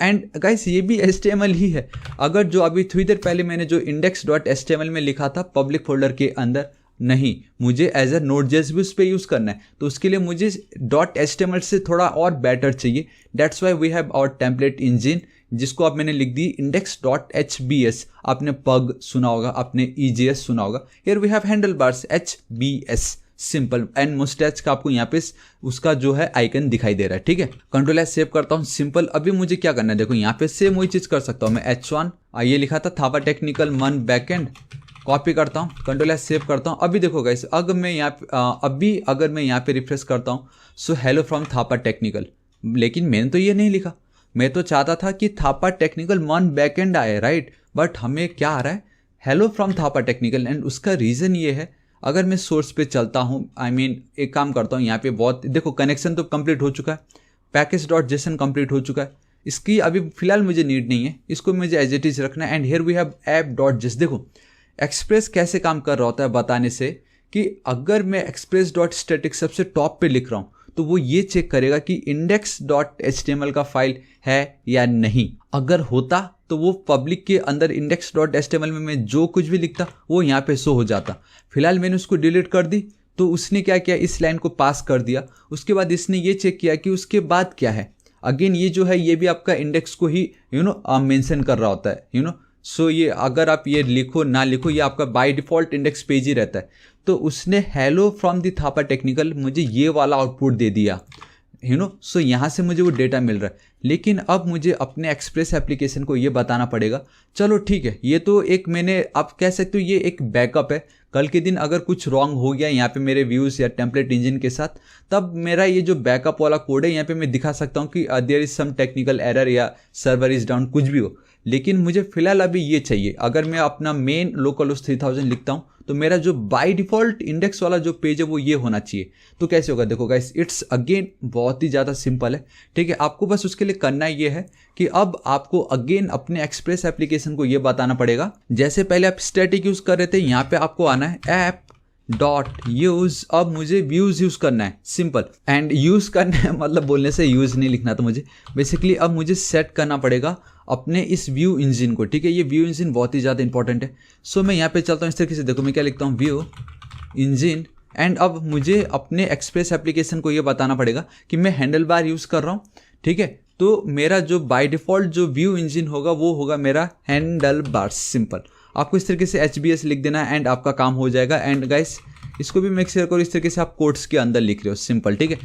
एंड गाइस ये भी HTML ही है। अगर जो अभी थोड़ी देर पहले मैंने जो index.html में लिखा था पब्लिक फोल्डर के अंदर, नहीं, मुझे एज अ Node.js भी उस पर यूज़ करना है, तो उसके लिए मुझे .html से थोड़ा और बेटर चाहिए। That's why we have our template engine, जिसको अब मैंने लिख दी index.hbs। आपने पग सुना होगा, आपने EJS सुना होगा, here we have Handlebars HBS, simple and Mustache का आपको यहाँ पे उसका जो है आइकन दिखाई दे रहा है। ठीक है, कंट्रोल एस सेव करता हूँ, सिंपल। अभी मुझे क्या करना है, देखो यहाँ पे सेम वही चीज़ कर सकता हूँ मैं, H1 ये लिखा था थापा टेक्निकल मन बैकएंड, कॉपी करता हूँ, कंट्रोल एस सेव करता हूँ। अभी देखो गाइस, अगर मैं यहाँ पे रिफ्रेश करता हूँ, so hello from Thapa technical, लेकिन मैंने तो ये नहीं लिखा। मैं तो चाहता था कि थापा टेक्निकल मन बैकएंड आए, राइट, बट हमें क्या आ रहा है, hello from Thapa technical. And उसका रीज़न ये है, अगर मैं सोर्स पे चलता हूँ, एक काम करता हूँ, यहाँ पे बहुत देखो कनेक्शन तो कंप्लीट हो चुका है, package.json कंप्लीट हो चुका है, इसकी अभी फिलहाल मुझे नीड नहीं है, इसको मुझे एज इट इज़ रखना है। And here we have app.js। देखो एक्सप्रेस कैसे काम कर रहा होता है बताने से, कि अगर मैं express.static सबसे टॉप पे लिख रहा हूँ तो वो ये चेक करेगा कि index.html का फाइल है या नहीं। अगर होता तो वो पब्लिक के अंदर index.html में मैं जो कुछ भी लिखता वो यहाँ पे शो हो जाता। फिलहाल मैंने उसको डिलीट कर दी, तो उसने क्या किया, इस लाइन को पास कर दिया। उसके बाद इसने ये चेक किया कि उसके बाद क्या है। अगेन ये जो है ये भी आपका इंडेक्स को ही मेंशन कर रहा होता है, सो ये अगर आप ये लिखो ना लिखो, ये आपका बाय डिफ़ॉल्ट इंडेक्स पेज ही रहता है। तो उसने hello from the Thapa technical मुझे ये वाला आउटपुट दे दिया, सो यहाँ से मुझे वो डेटा मिल रहा है। लेकिन अब मुझे अपने एक्सप्रेस एप्लीकेशन को ये बताना पड़ेगा, चलो ठीक है, ये तो एक मैंने आप कह सकते हो ये एक बैकअप है। कल के दिन अगर कुछ रॉन्ग हो गया यहाँ पे मेरे व्यूज़ या टेम्पलेट इंजन के साथ, तब मेरा ये जो बैकअप वाला कोड है यहाँ पे मैं दिखा सकता हूँ कि there is some technical error या सर्वर इज़ डाउन, कुछ भी हो। लेकिन मुझे फिलहाल अभी ये चाहिए। अगर मैं अपना मेन लोकल होस्ट 3000 लिखता हूँ तो मेरा जो बाय डिफ़ॉल्ट इंडेक्स वाला जो पेज है वो ये होना चाहिए। तो कैसे होगा, देखो गाइस, इट्स अगेन बहुत ही ज़्यादा सिंपल है। ठीक है, आपको बस उसके लिए करना ये है कि अब आपको अगेन अपने एक्सप्रेस एप्लीकेशन को ये बताना पड़ेगा, जैसे पहले आप स्टैटिक यूज़ कर रहे थे, यहाँ पे आपको आना है app.use। अब मुझे व्यूज़ यूज़ करना है, सिंपल। एंड यूज़ करना है मतलब बोलने से यूज़ नहीं लिखना था मुझे, बेसिकली अब मुझे सेट करना पड़ेगा अपने इस व्यू इंजन को। ठीक है, ये व्यू इंजन बहुत ही ज़्यादा इंपॉर्टेंट है। सो मैं यहाँ पे चलता हूँ इस तरीके से, देखो मैं क्या लिखता हूँ, व्यू इंजन। एंड अब मुझे अपने एक्सप्रेस एप्लीकेशन को ये बताना पड़ेगा कि मैं हैंडल बार यूज़ कर रहा हूँ। ठीक है, तो मेरा जो बाय डिफ़ॉल्ट जो व्यू इंजन होगा वो होगा मेरा हैंडल बार, सिंपल। आपको इस तरीके से HBS लिख देना है एंड आपका काम हो जाएगा। एंड गाइस इसको भी मेक श्योर करो इस तरीके से आप कोट्स के अंदर लिख रहे हो, सिंपल। ठीक है,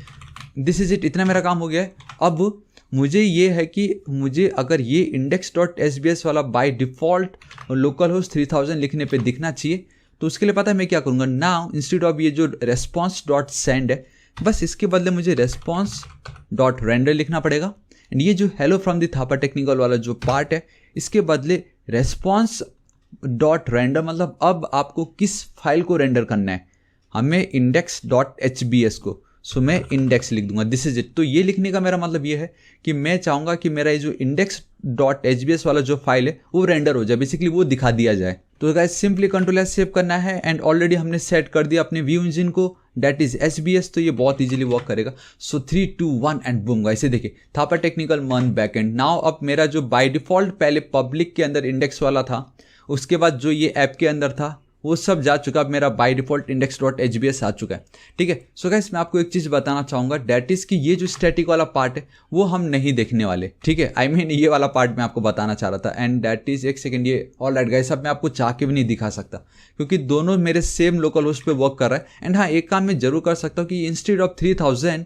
दिस इज इट, इतना मेरा काम हो गया है। अब मुझे ये है कि मुझे अगर ये index.hbs वाला बाय डिफ़ॉल्ट लोकल होस्ट 3000 लिखने पे दिखना चाहिए, तो उसके लिए पता है मैं क्या करूँगा, नाउ इंस्टेड ऑफ ये जो response.send है, बस इसके बदले मुझे response.render लिखना पड़ेगा। एंड ये जो hello from the Thapa technical वाला जो पार्ट है, इसके बदले response.render, मतलब अब आपको किस फाइल को रेंडर करना है, हमें index.hbs को। सो मैं इंडेक्स लिख दूंगा, दिस इज इट। तो ये लिखने का मेरा मतलब ये है कि मैं चाहूँगा कि मेरा ये जो index.hbs वाला जो फाइल है वो रेंडर हो जाए, बेसिकली वो दिखा दिया जाए। तो guys simply control S save करना है एंड ऑलरेडी हमने सेट कर दिया अपने व्यू इंजन को, दैट इज HBS, तो ये बहुत इजीली वर्क करेगा। सो 3 2 1 एंड बूम गाइस, ये देखिए थापा टेक्निकल मन बैकएंड। नाउ अब मेरा जो बाय डिफ़ॉल्ट पहले पब्लिक के अंदर इंडेक्स वाला था, उसके बाद जो ये ऐप के अंदर था वो सब जा चुका, अब मेरा बाय डिफ़ॉल्ट index.hbs आ चुका है। ठीक है, सो गाइस मैं आपको एक चीज़ बताना चाहूँगा, डैट इज़ कि ये जो स्टैटिक वाला पार्ट है वो हम नहीं देखने वाले। ठीक है, ये वाला पार्ट मैं आपको बताना चाह रहा था। एंड डैट इज़, एक सेकेंड, ये ऑल राइट गाइस, अब मैं आपको चाह के भी नहीं दिखा सकता क्योंकि दोनों मेरे सेम लोकल होस्ट पे वर्क कर रहा है। एंड हाँ, एक काम मैं जरूर कर सकता हूँ कि इंस्टेड ऑफ 3000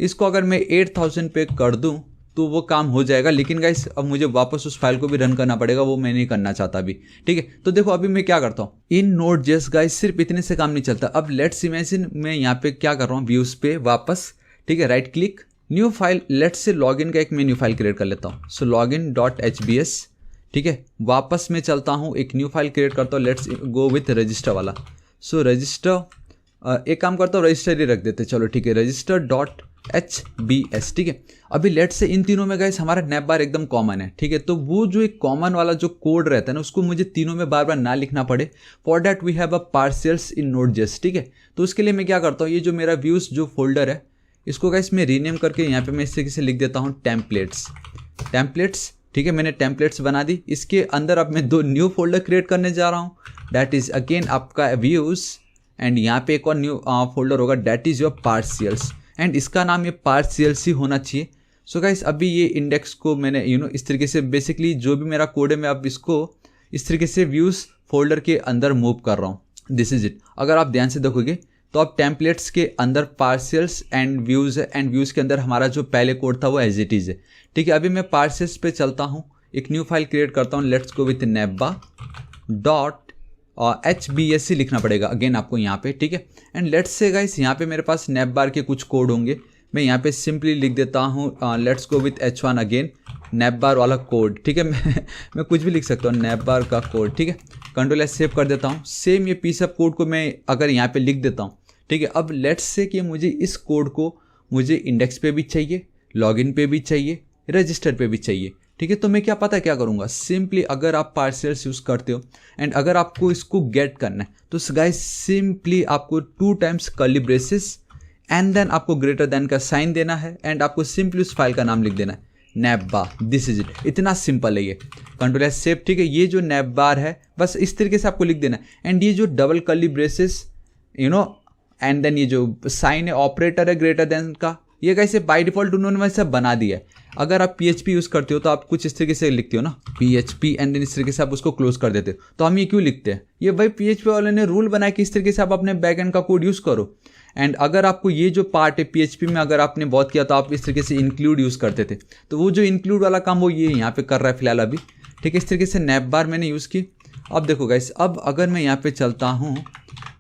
इसको अगर मैं 8000 पे कर दूँ तो वो काम हो जाएगा। लेकिन गाइस अब मुझे वापस उस फाइल को भी रन करना पड़ेगा, वो मैं नहीं करना चाहता अभी, ठीक है। तो देखो अभी मैं क्या करता हूँ इन Node.js गाइस, सिर्फ इतने से काम नहीं चलता। अब लेट्स इमेजिन मैं यहाँ पे क्या कर रहा हूँ, व्यूज पे वापस, ठीक है, right click, new file, let's say login का एक मैं न्यू फाइल क्रिएट कर लेता हूँ। सो login.hbs, ठीक है, वापस मैं चलता हूँ, एक न्यू फाइल क्रिएट करता हूँ, लेट्स गो विथ रजिस्टर वाला। सो रजिस्टर, एक काम करता हूँ, रजिस्टर ही रख देते, चलो ठीक है, register.hbs, ठीक है। अभी लेट्स से इन तीनों में गाइस हमारा नैप बार एकदम कॉमन है, ठीक है। तो वो जो एक कॉमन वाला जो कोड रहता है ना, उसको मुझे तीनों में बार बार ना लिखना पड़े, for that we have a partials in Node.js, ठीक है। तो उसके लिए मैं क्या करता हूँ, ये जो मेरा व्यूज जो फोल्डर है, इसको गाइस मैं रीनेम करके यहाँ पे मैं इस तरीके से लिख देता हूँ टेम्पलेट्स, ठीक है। मैंने टेम्पलेट्स बना दी। इसके अंदर अब मैं 2 न्यू फोल्डर क्रिएट करने जा रहा हूँ, दैट इज अगेन आपका व्यूज, एंड यहाँ पे एक और न्यू फोल्डर होगा, दैट इज योर पार्शियल्स, एंड इसका नाम ये पार्शियल्स ही होना चाहिए। सो गाइस अभी ये इंडेक्स को मैंने इस तरीके से, बेसिकली जो भी मेरा कोड है मैं अब इसको इस तरीके से व्यूज फोल्डर के अंदर मूव कर रहा हूँ, दिस इज इट। अगर आप ध्यान से देखोगे तो अब टेम्पलेट्स के अंदर पार्शियल्स एंड व्यूज है, एंड व्यूज के अंदर हमारा जो पहले कोड था वो एज इट इज है, ठीक है। अभी मैं पार्शियल्स पे चलता हूँ, एक न्यू फाइल क्रिएट करता हूँ, लेट्स गो विथ navbar.hbs ही लिखना पड़ेगा अगेन आपको यहाँ पे, ठीक है। एंड लेट्स से गाइस यहाँ पे मेरे पास नैप बार के कुछ कोड होंगे, मैं यहाँ पे सिंपली लिख देता हूँ, let's go with h1 again, navbar वाला कोड, ठीक है। मैं कुछ भी लिख सकता हूँ, नैप बार का कोड, ठीक है। कंट्रोल एस सेव कर देता हूँ। सेम ये पीस ऑफ कोड को मैं अगर यहाँ पे लिख देता हूँ, ठीक है। अब लेट्स से कि मुझे इस कोड को मुझे इंडेक्स पे भी चाहिए, लॉगिन पे भी चाहिए, रजिस्टर पे भी चाहिए, ठीक है। तो मैं क्या पता क्या करूँगा, सिंपली अगर आप पार्शियल्स यूज़ करते हो एंड अगर आपको इसको गेट करना है तो गाइस सिंपली आपको 2 times curly braces and then आपको ग्रेटर देन का साइन देना है, एंड आपको सिंपली उस फाइल का नाम लिख देना है, nav bar, this is it. इतना सिंपल है ये, कंट्रोल एस सेव, ठीक है। ये जो नैप बार है बस इस तरीके से आपको लिख देना है, एंड ये जो double curly braces and then ये जो साइन है, ऑपरेटर है ग्रेटर देन का, ये कैसे बाय डिफॉल्ट उन्होंने सब बना दिया है। अगर आप PHP यूज़ करते हो तो आप कुछ इस तरीके से लिखते हो ना, PHP एंड देन इस तरीके से आप उसको क्लोज कर देते हो। तो हम ये क्यों लिखते हैं, ये भाई PHP वाले ने रूल बनाया कि इस तरीके से आप अपने बैकएंड का कोड यूज़ करो। एंड अगर आपको ये जो पार्ट है PHP में अगर आपने बहुत किया तो आप इस तरीके से इंक्लूड यूज़ करते थे, तो वो जो इंक्लूड वाला काम वो ये यहाँ पे कर रहा है फिलहाल अभी, ठीक है। इस तरीके से नैप बार मैंने यूज़ की। अब देखो गाइस, अब अगर मैं यहाँ पे चलता हूँ,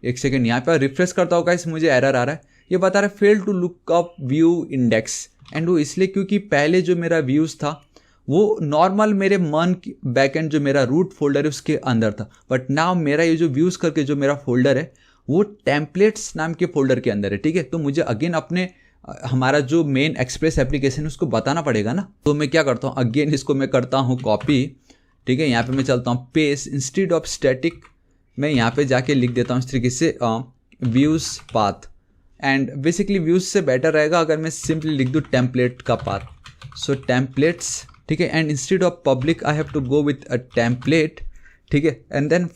एक सेकेंड, यहाँ पे रिफ्रेश करता हूँ गाइस, मुझे एरर आ रहा है, ये बता रहा है fail to look up view index, and वो इसलिए क्योंकि पहले जो मेरा व्यूज़ था वो नॉर्मल मेरे मन बैकएंड जो मेरा रूट फोल्डर है उसके अंदर था, बट नाउ मेरा ये जो व्यूज़ करके जो मेरा फोल्डर है वो टेम्पलेट्स नाम के फोल्डर के अंदर है, ठीक है। तो मुझे अगेन अपने हमारा जो मेन एक्सप्रेस एप्लीकेशन है उसको बताना पड़ेगा ना। तो मैं क्या करता हूँ, अगेन इसको मैं करता हूँ कॉपी, ठीक है। यहाँ पे मैं चलता हूँ पेस्ट, इंस्टेड ऑफ स्टैटिक मैं यहाँ पे जाके लिख देता हूँ इस तरीके से views path, and basically views से बेटर रहेगा अगर मैं सिंपली लिख दूँ टेम्पलेट का पाथ। सो टेम्पलेट्स, ठीक है, and instead of public I have to go with a template, ठीक है, एंड देन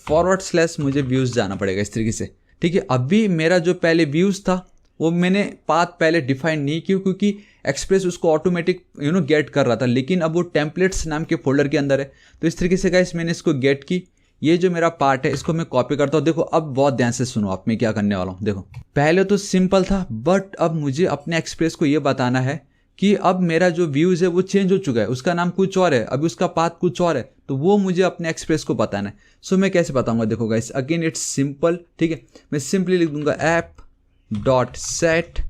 / मुझे व्यूज़ जाना पड़ेगा इस तरीके से, ठीक है। अभी मेरा जो पहले व्यूज़ था वो मैंने पाथ पहले डिफाइन नहीं की क्योंकि एक्सप्रेस उसको ऑटोमेटिक गेट कर रहा था, लेकिन अब वो टेम्पलेट्स नाम के फोल्डर के अंदर है। तो इस तरीके से गाइस मैंने इसको गेट की, ये जो मेरा पार्ट है इसको मैं कॉपी करता हूँ। देखो अब बहुत ध्यान से सुनो आप, मैं क्या करने वाला हूँ। देखो पहले तो सिंपल था, बट अब मुझे अपने एक्सप्रेस को ये बताना है कि अब मेरा जो व्यूज़ है वो चेंज हो चुका है, उसका नाम कुछ और है, अभी उसका पाथ कुछ और है, तो वो मुझे अपने एक्सप्रेस को बताना है। सो मैं कैसे बताऊंगा, देखो गाइस अगेन इट्स सिंपल, ठीक है। मैं सिंपली लिख दूंगा app.set,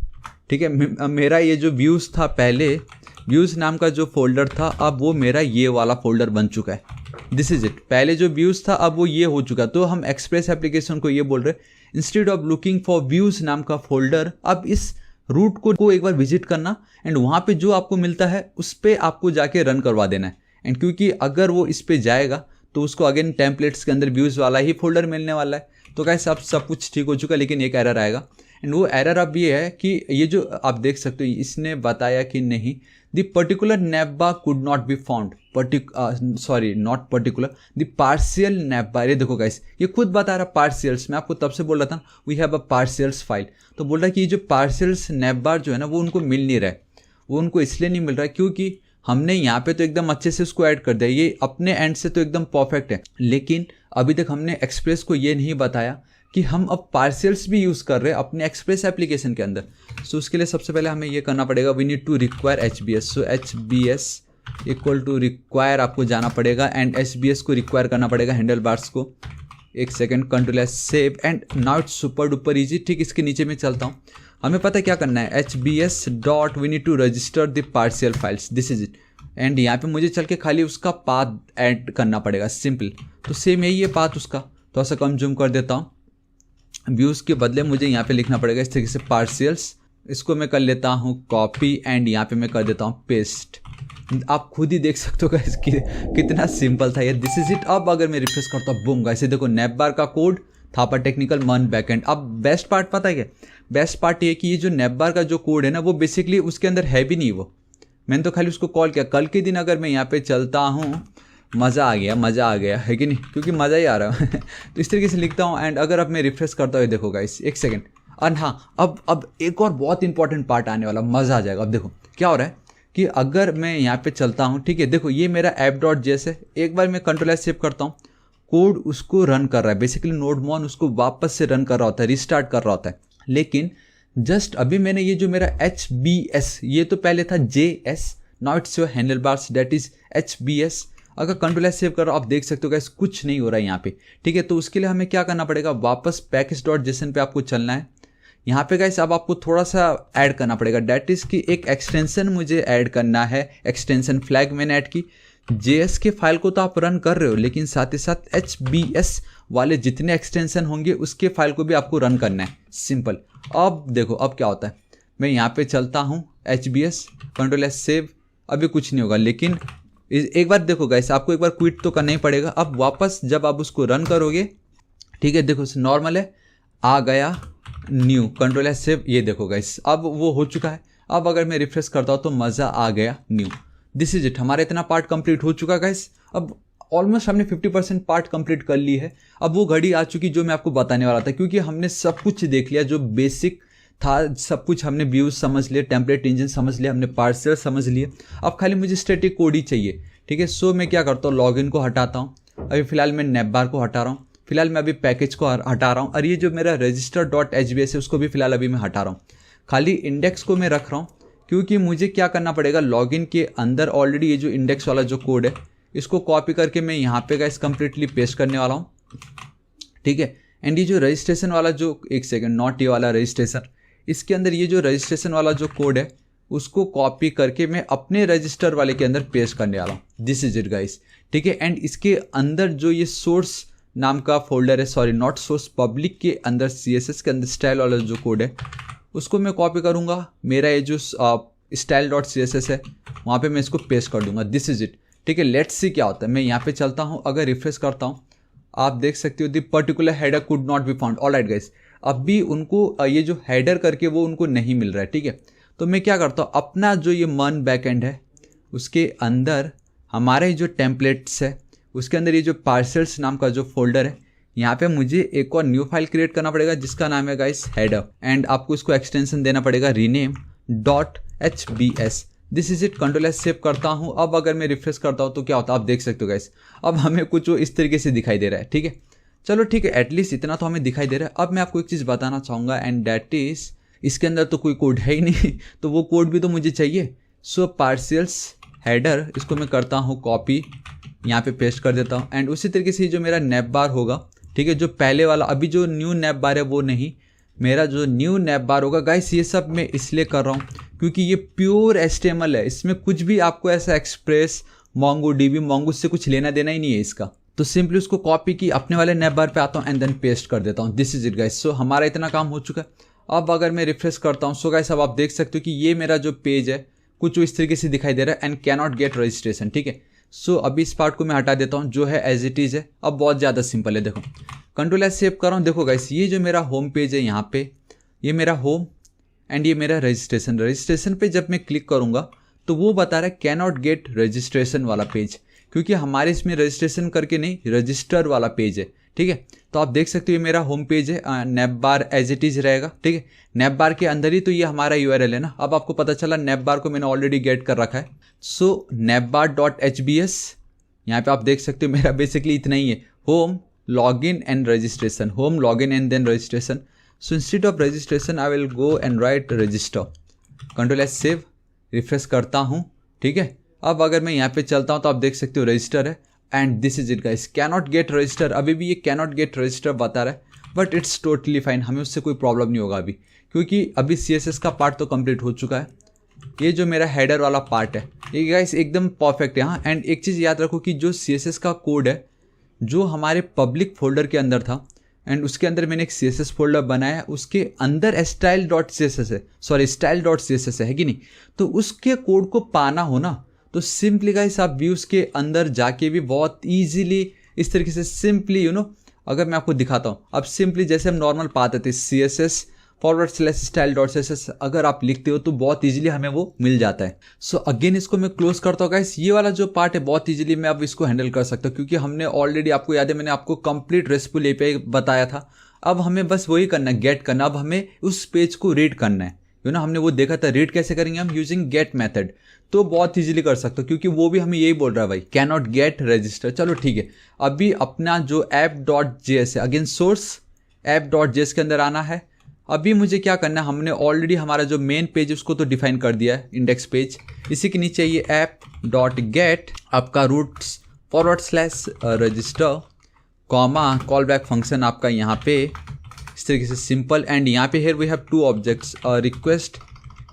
ठीक है। मेरा ये जो व्यूज़ था पहले, व्यूज़ नाम का जो फोल्डर था, अब वो मेरा ये वाला फोल्डर बन चुका है, दिस इज इट। पहले जो व्यूज़ था अब वो ये हो चुका। तो हम एक्सप्रेस एप्लीकेशन को ये बोल रहे हैं, instead of looking for views नाम का फोल्डर, अब इस रूट को एक बार विजिट करना एंड वहाँ पे जो आपको मिलता है उस पर आपको जाके रन करवा देना है। एंड क्योंकि अगर वो इस पे जाएगा तो उसको अगेन टेम्पलेट्स के अंदर व्यूज़ वाला ही फोल्डर मिलने वाला है। तो गाइस अब सब कुछ ठीक हो चुका है, लेकिन एक एरर आएगा, एंड वो एरर अब ये है कि ये जो आप देख सकते हो इसने बताया कि नहीं, the particular navbar could not be found, not particular, the partial navbar. ये देखो गाइस ये खुद बता रहा पार्शियल्स, मैं आपको तब से बोल रहा था वी हैव अ पार्शियल्स फाइल। तो बोल रहा है कि ये जो पार्शियल्स नैप बार जो है ना वो उनको मिल नहीं रहा है, वो उनको इसलिए नहीं मिल रहा है क्योंकि हमने यहाँ पे तो एकदम अच्छे से उसको ऐड कर दिया, ये अपने एंड से तो एकदम परफेक्ट है, लेकिन अभी तक हमने एक्सप्रेस को ये नहीं बताया कि हम अब पार्शियल्स भी यूज़ कर रहे हैं अपने एक्सप्रेस एप्लीकेशन के अंदर। सो उसके लिए सबसे पहले हमें ये करना पड़ेगा, we need to require HBS। So HBS equal to require आपको जाना पड़ेगा एंड HBS को रिक्वायर करना पड़ेगा हैंडल बार्स को। एक second, control S save and now it's super duper easy. ठीक, इसके नीचे में चलता हूँ, हमें पता है क्या करना है, HBS dot we need to register the partial files, this is it. And यहाँ पे मुझे चल के खाली उसका पाथ ऐड करना पड़ेगा, सिंपल। तो सेम यही है पाथ उसका, थोड़ा सा कम जूम कर देता हूँ। व्यूज़ के बदले मुझे यहाँ पे लिखना पड़ेगा इस तरीके से पार्शियल्स, इसको मैं कर लेता हूँ कॉपी एंड यहाँ पे मैं कर देता हूँ पेस्ट। आप खुद ही देख सकते हो गाइस कितना सिंपल था ये, दिस इज इट। अब अगर मैं रिफ्रेश करता हूँ, बूम गाइस, देखो नेपबार का कोड, थापा टेक्निकल मन बैकएंड। अब बेस्ट पार्ट पता है क्या, बेस्ट पार्ट ये कि ये जो नेपबार का जो कोड है ना, वो बेसिकली उसके अंदर है भी नहीं, वो मैंने तो खाली उसको कॉल किया। कल के दिन अगर मैं यहाँ पे चलता हूँ, मज़ा आ गया है कि नहीं, क्योंकि मज़ा ही आ रहा है तो इस तरीके से लिखता हूँ एंड अगर अब मैं रिफ्रेश करता हूँ, देखो गाइस एक सेकेंड। और हाँ, अब एक और बहुत इंपॉर्टेंट पार्ट आने वाला, मज़ा आ जाएगा। अब देखो क्या हो रहा है कि अगर मैं यहाँ पे चलता हूँ, ठीक है, देखो ये मेरा app.js है। एक बार मैं कंट्रोल एस सेव करता हूँ, कोड उसको रन कर रहा है, बेसिकली नोडमॉन उसको वापस से रन कर रहा होता है, रिस्टार्ट कर रहा होता है। लेकिन जस्ट अभी मैंने ये जो मेरा HBS, ये तो पहले था JS, now it's your handle bars, that is HBS। अगर कंट्रोल एस सेव कर रहा हो, आप देख सकते हो गाइस कुछ नहीं हो रहा है यहाँ पे, ठीक है। तो उसके लिए हमें क्या करना पड़ेगा, वापस package.json पे आपको चलना है। यहाँ पे गाइस अब आपको थोड़ा सा ऐड करना पड़ेगा, डैट इज़ कि एक एक्सटेंशन मुझे ऐड करना है, एक्सटेंशन फ्लैग मैंने ऐड की। JS के फाइल को तो आप रन कर रहे हो, लेकिन साथ ही साथ HBS वाले जितने एक्सटेंशन होंगे उसके फाइल को भी आपको रन करना है, सिंपल। अब देखो अब क्या होता है, मैं यहाँ पे चलता हूँ HBS, कंट्रोल एस सेव, अभी कुछ नहीं होगा। लेकिन एक बार देखो गाइस, आपको एक बार क्विट तो करना ही पड़ेगा। अब वापस जब आप उसको रन करोगे, ठीक है, देखो नॉर्मल है, आ गया न्यू, कंट्रोल एस सेव, ये देखो गाइस अब वो हो चुका है। अब अगर मैं रिफ्रेश करता हूँ तो मज़ा आ गया न्यू, दिस इज इट। हमारा इतना पार्ट कंप्लीट हो चुका गाइस। अब ऑलमोस्ट हमने 50% पार्ट कंप्लीट कर ली है। अब वो घड़ी आ चुकी जो मैं आपको बताने वाला था, क्योंकि हमने सब कुछ देख लिया जो बेसिक था, सब कुछ हमने व्यूज समझ लिए, टेम्पलेट इंजन समझ लिया, हमने पार्सर समझ लिए। अब खाली मुझे स्टैटिक कोड ही चाहिए, ठीक है। सो मैं क्या करता हूँ, लॉगिन को हटाता हूँ, अभी फिलहाल मैं नेपबार को हटा रहा हूँ, फिलहाल मैं अभी पैकेज को हटा रहा हूँ, और ये जो मेरा register.hbs है उसको भी फिलहाल अभी मैं हटा रहा हूँ। खाली इंडेक्स को मैं रख रहा हूँ, क्योंकि मुझे क्या करना पड़ेगा, लॉगिन के अंदर ऑलरेडी ये जो इंडेक्स वाला जो कोड है इसको कॉपी करके मैं यहाँ पे गाइस कंप्लीटली पेस्ट करने वाला हूँ, ठीक है। एंड ये जो रजिस्ट्रेशन वाला जो, एक सेकेंड, नॉट ये वाला रजिस्ट्रेशन, इसके अंदर ये जो रजिस्ट्रेशन वाला जो कोड है उसको कॉपी करके मैं अपने रजिस्टर वाले के अंदर पेस्ट करने वाला हूँ, दिस इज इट गाइस, ठीक है। एंड इसके अंदर जो ये सोर्स नाम का फोल्डर है, सॉरी नॉट सोर्स, पब्लिक के अंदर CSS के अंदर स्टाइल वाला जो कोड है उसको मैं कॉपी करूँगा, मेरा ये जो style.css है वहाँ पे मैं इसको पेस्ट कर दूंगा, दिस इज इट, ठीक है। लेट्स सी क्या होता है। मैं यहाँ पे चलता हूँ, अगर रिफ्रेश करता हूँ, आप देख सकते हो the particular header could not be found, alright guys. अब भी उनको ये जो हेडर करके वो उनको नहीं मिल रहा है, ठीक है। तो मैं क्या करता हूँ, अपना जो ये मन बैकएंड है उसके अंदर हमारे जो टेम्पलेट्स है उसके अंदर ये जो पार्सल्स नाम का जो फोल्डर है, यहाँ पे मुझे एक और न्यू फाइल क्रिएट करना पड़ेगा जिसका नाम है गाइस हेडर, एंड आपको इसको एक्सटेंशन देना पड़ेगा rename.hbs, this is it. Control S save करता हूँ। अब अगर मैं रिफ्रेश करता हूँ तो क्या होता है, आप देख सकते हो गाइस, अब हमें कुछ इस तरीके से दिखाई दे रहा है, ठीक है। चलो ठीक है, एटलीस्ट इतना तो हमें दिखाई दे रहा है। अब मैं आपको एक चीज़ बताना चाहूँगा, एंड डैट इज, इसके अंदर तो कोई कोड है ही नहीं तो वो कोड भी तो मुझे चाहिए। सो पार्शियल्स हेडर, इसको मैं करता हूँ कॉपी, यहाँ पे पेस्ट कर देता हूँ। एंड उसी तरीके से जो मेरा नैप बार होगा, ठीक है, जो पहले वाला, अभी जो न्यू नैप बार है वो नहीं, मेरा जो न्यू नैप बार होगा गाइस, ये सब मैं इसलिए कर रहा हूँ क्योंकि ये प्योर HTML है, इसमें कुछ भी आपको ऐसा एक्सप्रेस, MongoDB, Mongoose से कुछ लेना देना ही नहीं है इसका। तो सिंपली उसको कॉपी की, अपने वाले नैप बार पे आता हूँ एंड देन पेस्ट कर देता हूँ, दिस इज इट गाइस। सो हमारा इतना काम हो चुका है। अब अगर मैं रिफ्रेश करता हूँ, सो गाइस अब आप देख सकते हो कि ये मेरा जो पेज है कुछ इस तरीके से दिखाई दे रहा है, and can not gate registration, ठीक है। सो अभी इस पार्ट को मैं हटा देता हूँ, जो है एज इट इज़ है। अब बहुत ज़्यादा सिंपल है, देखो कंट्रोल एस सेव कर रहा हूँ, देखो गाइस ये जो मेरा होम पेज है, यहाँ पे ये मेरा होम एंड ये मेरा रजिस्ट्रेशन। रजिस्ट्रेशन पे जब मैं क्लिक करूँगा तो वो बता रहा है कैन नॉट गेट रजिस्ट्रेशन वाला पेज, क्योंकि हमारे इसमें रजिस्ट्रेशन करके नहीं, रजिस्टर वाला पेज है, ठीक है। तो आप देख सकते हो ये मेरा होम पेज है, nav bar as it is रहेगा, ठीक है। नैप बार के अंदर ही तो ये हमारा URL है ना। अब आपको पता चला नैप बार को मैंने ऑलरेडी गेट कर रखा है। सो napbar.hbs, यहाँ पे आप देख सकते हो मेरा बेसिकली इतना ही है, home login and registration, home login and then registration. So instead of registration I will go and write register. Ctrl S save, refresh करता हूँ, ठीक है। अब अगर मैं यहाँ पे चलता हूँ तो आप देख सकते हो रजिस्टर है and this is it guys, cannot get register. अभी भी ये कैनॉट गेट रजिस्टर बता रहा है, बट इट्स टोटली फाइन, हमें उससे कोई प्रॉब्लम नहीं होगा अभी, क्योंकि अभी CSS का पार्ट तो कंप्लीट हो चुका है। ये जो मेरा हेडर वाला पार्ट है ये गाइस एकदम परफेक्ट है। हाँ, एंड एक चीज़ याद रखो कि जो CSS का कोड है जो हमारे पब्लिक फोल्डर के अंदर था एंड उसके अंदर मैंने एक CSS फोल्डर बनाया, उसके अंदर style.css है, सॉरी style.css है कि नहीं। तो उसके कोड को पाना हो ना तो सिंपली गाइस आप व्यूज के अंदर जाके भी बहुत ईजिली इस तरीके से सिंपली अगर मैं आपको दिखाता हूँ, अब सिंपली जैसे हम नॉर्मल पाते थे CSS/style.css अगर आप लिखते हो तो बहुत इजीली हमें वो मिल जाता है। सो अगेन इसको मैं क्लोज करता हूँ गाइस। ये वाला जो पार्ट है बहुत इजीली मैं अब इसको हैंडल कर सकता हूँ, क्योंकि हमने ऑलरेडी, आपको याद है मैंने आपको कंप्लीट RESTful API बताया था। अब हमें बस वही करना है, गेट करना। अब हमें उस पेज को रीड करना है, हमने वो देखा था रीड कैसे करेंगे हम, यूजिंग गेट मेथड। तो बहुत इजीली कर सकते हो, क्योंकि वो भी हमें यही बोल रहा है भाई, कैन नॉट गेट रजिस्टर। चलो ठीक है, अभी अपना जो app.js है, अगेन सोर्स app.js के अंदर आना है। अभी मुझे क्या करना है, हमने ऑलरेडी हमारा जो मेन पेज है उसको तो डिफाइन कर दिया है, इंडेक्स पेज। इसी के नीचे ये app.get आपका routes /register comma callback function आपका यहाँ पे इस तरीके से सिंपल। एंड यहाँ पे here we have 2 objects, request,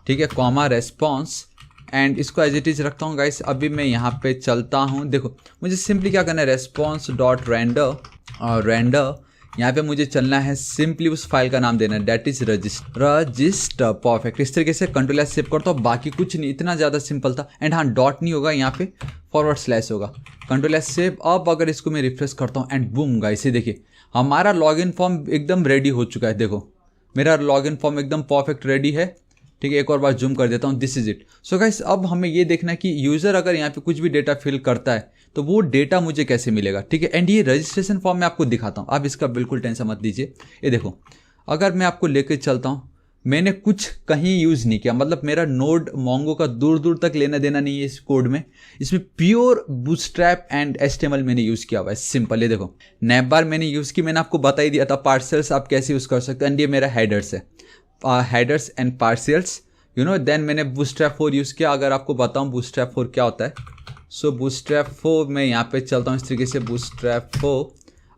ठीक है, कॉमा रेस्पॉन्स। एंड इसको एज इट इज रखता हूँ गाइस। अभी मैं यहाँ पे चलता हूँ, देखो मुझे सिंपली क्या करना है, response.render और रेंडर यहाँ पे मुझे चलना है, सिंपली उस फाइल का नाम देना है, दैट इज रजिस्टर। परफेक्ट। इस तरीके से Ctrl S सेव करता हूँ, बाकी कुछ नहीं, इतना ज़्यादा सिंपल था। एंड हाँ, डॉट नहीं होगा यहाँ पे, / होगा। Ctrl S save. अब अगर इसको मैं रिफ्रेश करता हूँ एंड बूम गाइस, ये देखिए हमारा लॉगिन फॉर्म एकदम रेडी हो चुका है। देखो मेरा लॉगिन फॉर्म एकदम परफेक्ट रेडी है, ठीक है। एक और बार जूम कर देता हूँ, this is it. So guys अब हमें ये देखना है कि यूज़र अगर यहाँ पे कुछ भी डेटा फिल करता है तो वो डेटा मुझे कैसे मिलेगा, ठीक है। एंड ये रजिस्ट्रेशन फॉर्म मैं आपको दिखाता हूँ, आप इसका बिल्कुल टेंशन मत लीजिए। ये देखो अगर मैं आपको लेके चलता हूँ, मैंने कुछ कहीं यूज़ नहीं किया, मतलब मेरा नोड मोंगो का दूर दूर तक लेना देना नहीं है इस कोड में। इसमें प्योर बूटस्ट्रैप एंड HTML मैंने यूज़ किया हुआ है, सिंपल। ये देखो नैपबार मैंने यूज़ की, मैंने आपको बता ही दिया था, पार्सल्स आप कैसे यूज़ कर सकते हो। एंड ये मेरा हेडर्स है, हेडर्स एंड पार्सल्स, देन मैंने बूटस्ट्रैप 4 यूज़ किया। अगर आपको बताऊँ बूटस्ट्रैप 4 क्या होता है, सो बूटस्ट्रैप 4 मैं यहाँ पे चलता हूँ इस तरीके से, बूटस्ट्रैप 4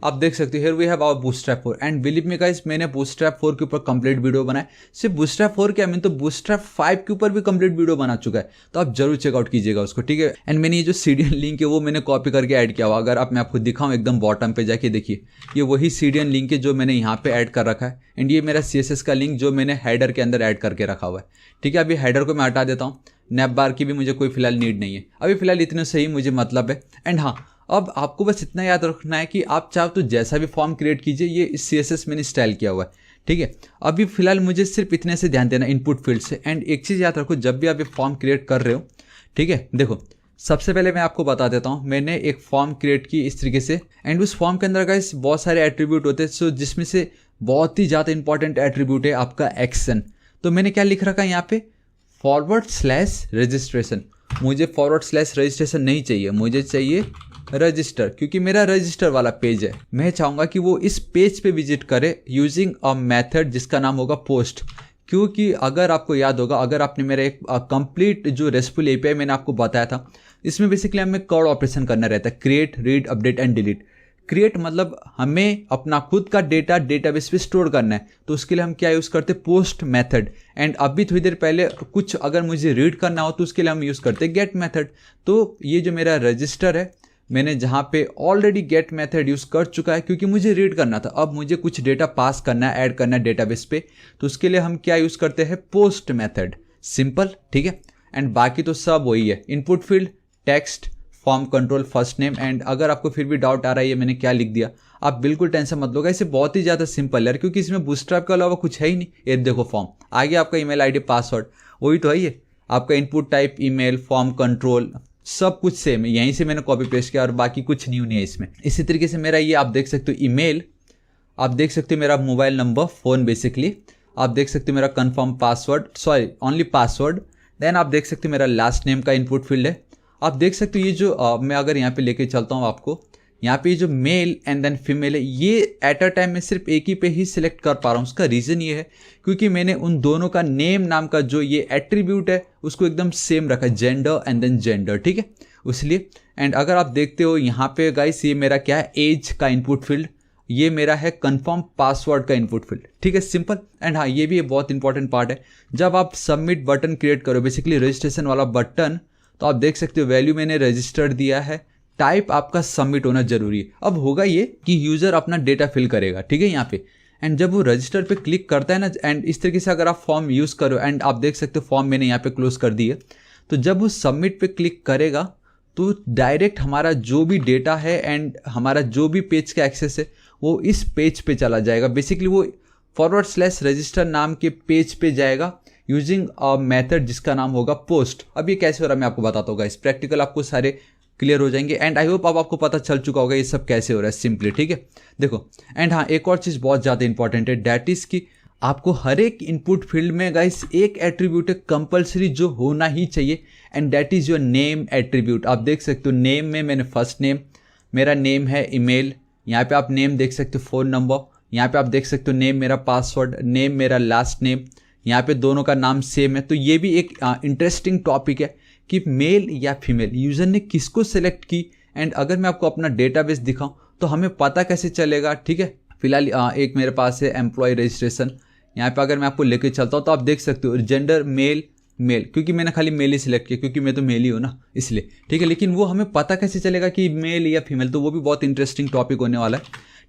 आप देख सकते हो, here we have our Bootstrap 4। And believe me guys, मैंने बूटस्ट्रैप 4 के ऊपर कंप्लीट वीडियो बनाया। सिर्फ बूटस्ट्रैप 4 क्या, मैं तो बूटस्ट्रैप 5 के ऊपर भी कंप्लीट वीडियो बना चुका है, तो आप जरूर चेकआउट कीजिएगा उसको, ठीक है। एंड मैंने ये जो CDN लिंक है वो मैंने कॉपी करके ऐड किया हुआ। अगर आप मैं आपको दिखाऊँ एकदम बॉटम पे जाके देखिए, ये वही CDN लिंक है जो मैंने यहाँ पे ऐड कर रखा है। एंड ये मेरा CSS का लिंक जो मैंने हेडर के अंदर ऐड करके रखा हुआ है, ठीक है। अभी हेडर को मैं हटा देता हूँ, नैपबार की भी मुझे कोई फिलहाल नीड नहीं है, अभी फिलहाल इतने सही मुझे मतलब है। एंड हाँ, अब आपको बस इतना याद रखना है कि आप चाहो तो जैसा भी फॉर्म क्रिएट कीजिए, ये CSS मैंने स्टाइल किया हुआ है, ठीक है। अभी फिलहाल मुझे सिर्फ इतने से ध्यान देना इनपुट फील्ड से। एंड एक चीज़ याद रखो, जब भी आप ये फॉर्म क्रिएट कर रहे हो, ठीक है, देखो सबसे पहले मैं आपको बता देता हूँ, मैंने एक फॉर्म क्रिएट की इस तरीके से। एंड उस फॉर्म के अंदर गाइस बहुत सारे एट्रीब्यूट होते हैं, सो जिसमें से बहुत ही ज़्यादा इंपॉर्टेंट एट्रीब्यूट है आपका एक्शन। तो मैंने क्या लिख रखा है यहाँ पे, /registration। मुझे /registration नहीं चाहिए, मुझे चाहिए रजिस्टर, क्योंकि मेरा रजिस्टर वाला पेज है। मैं चाहूँगा कि वो इस पेज पे विजिट करे यूजिंग अ मेथड जिसका नाम होगा पोस्ट। क्योंकि अगर आपको याद होगा, अगर आपने मेरा एक कंप्लीट जो RESTful API मैंने आपको बताया था, इसमें बेसिकली हमें कॉल ऑपरेशन करना रहता है, create, read, update and delete. Create मतलब हमें अपना खुद का डेटा डेटाबेस पे स्टोर करना है, तो उसके लिए हम क्या यूज़ करते हैं, पोस्ट मेथड। एंड अभी थोड़ी देर पहले कुछ अगर मुझे रीड करना हो तो उसके लिए हम यूज़ करते हैं गेट मेथड। तो ये जो मेरा रजिस्टर है, मैंने जहाँ पे ऑलरेडी गेट मेथड यूज़ कर चुका है, क्योंकि मुझे रीड करना था। अब मुझे कुछ डेटा पास करना है, ऐड करना है डेटाबेस पे, तो उसके लिए हम क्या यूज़ करते हैं, पोस्ट मेथड, सिंपल, ठीक है। एंड बाकी तो सब वही है, input field, text, form control, first name. And अगर आपको फिर भी डाउट आ रहा है ये मैंने क्या लिख दिया, आप बिल्कुल टेंशन मत लो, इसे बहुत ही ज़्यादा सिंपल है, क्योंकि इसमें बूटस्ट्रैप के अलावा कुछ है ही नहीं। ये देखो फॉर्म, आगे आपका ईमेल आईडी, पासवर्ड, वही तो है ये आपका input type, email, form control, सब कुछ सेम है। यहीं से मैंने कॉपी पेस्ट किया और बाकी कुछ न्यू नहीं है इसमें। इसी तरीके से मेरा ये आप देख सकते हो ईमेल, आप देख सकते हो मेरा मोबाइल नंबर, फ़ोन बेसिकली, आप देख सकते हो मेरा confirm password, sorry only password. Then आप देख सकते हो मेरा लास्ट नेम का इनपुट फील्ड है। आप देख सकते हो ये जो मैं अगर यहाँ पे लेके चलता हूँ आपको, यहाँ पे जो मेल एंड देन फीमेल है ये एट अ टाइम में सिर्फ एक ही पे ही सिलेक्ट कर पा रहा हूँ। उसका रीज़न ये है क्योंकि मैंने उन दोनों का नेम नाम का जो ये एट्रीब्यूट है उसको एकदम सेम रखा है, जेंडर एंड देन जेंडर, ठीक है, इसलिए। एंड अगर आप देखते हो यहाँ पे गाइस ये मेरा क्या है, एज का इनपुट फील्ड, ये मेरा है कंफर्म पासवर्ड का इनपुट फील्ड, ठीक है, सिंपल। एंड हाँ, ये भी बहुत इंपॉर्टेंट पार्ट है, जब आप सबमिट बटन क्रिएट करो, बेसिकली रजिस्ट्रेशन वाला बटन, तो आप देख सकते हो वैल्यू मैंने रजिस्टर्ड दिया है, टाइप आपका सबमिट होना जरूरी है। अब होगा ये कि यूजर अपना डेटा फिल करेगा, ठीक है, यहाँ पे। एंड जब वो रजिस्टर पे क्लिक करता है ना, एंड इस तरीके से अगर आप फॉर्म यूज़ करो, एंड आप देख सकते हो फॉर्म मैंने यहाँ पे क्लोज कर दी है, तो जब वो सबमिट पे क्लिक करेगा तो डायरेक्ट हमारा जो भी डेटा है एंड हमारा जो भी पेज का एक्सेस है वो इस पेज पे चला जाएगा। बेसिकली वो /register नाम के पेज पे जाएगा यूजिंग अ मेथड जिसका नाम होगा पोस्ट। अब ये कैसे हो रहा है मैं आपको बताता हूँ गाइस, प्रैक्टिकल आपको सारे क्लियर हो जाएंगे। एंड आई होप अब आपको पता चल चुका होगा ये सब कैसे हो रहा है सिंपली, ठीक है, देखो। एंड हाँ, एक और चीज़ बहुत ज़्यादा इंपॉर्टेंट है, डैट इज़ कि आपको हर एक इनपुट फील्ड में गाइस एक एट्रीब्यूट है कंपलसरी जो होना ही चाहिए, and that is your name attribute. आप देख सकते हो नेम में मैंने फर्स्ट नेम, मेरा नेम है ईमेल, यहाँ पे आप नेम देख सकते हो, फ़ोन नंबर, यहाँ पे आप देख सकते हो नेम मेरा पासवर्ड, नेम मेरा लास्ट नेम, यहाँ पे दोनों का नाम सेम है। तो ये भी एक इंटरेस्टिंग टॉपिक है कि मेल या फीमेल यूज़र ने किसको सेलेक्ट की। एंड अगर मैं आपको अपना डेटाबेस दिखाऊं तो हमें पता कैसे चलेगा, ठीक है। फिलहाल एक मेरे पास है एम्प्लॉय रजिस्ट्रेशन, यहाँ पे अगर मैं आपको लेके चलता हूँ तो आप देख सकते हो जेंडर मेल, क्योंकि मैंने खाली मेल ही सिलेक्ट किया क्योंकि मैं तो मेल ही हूँ ना, इसलिए, ठीक है। लेकिन वो हमें पता कैसे चलेगा कि मेल या फीमेल, तो वो भी बहुत इंटरेस्टिंग टॉपिक होने वाला है,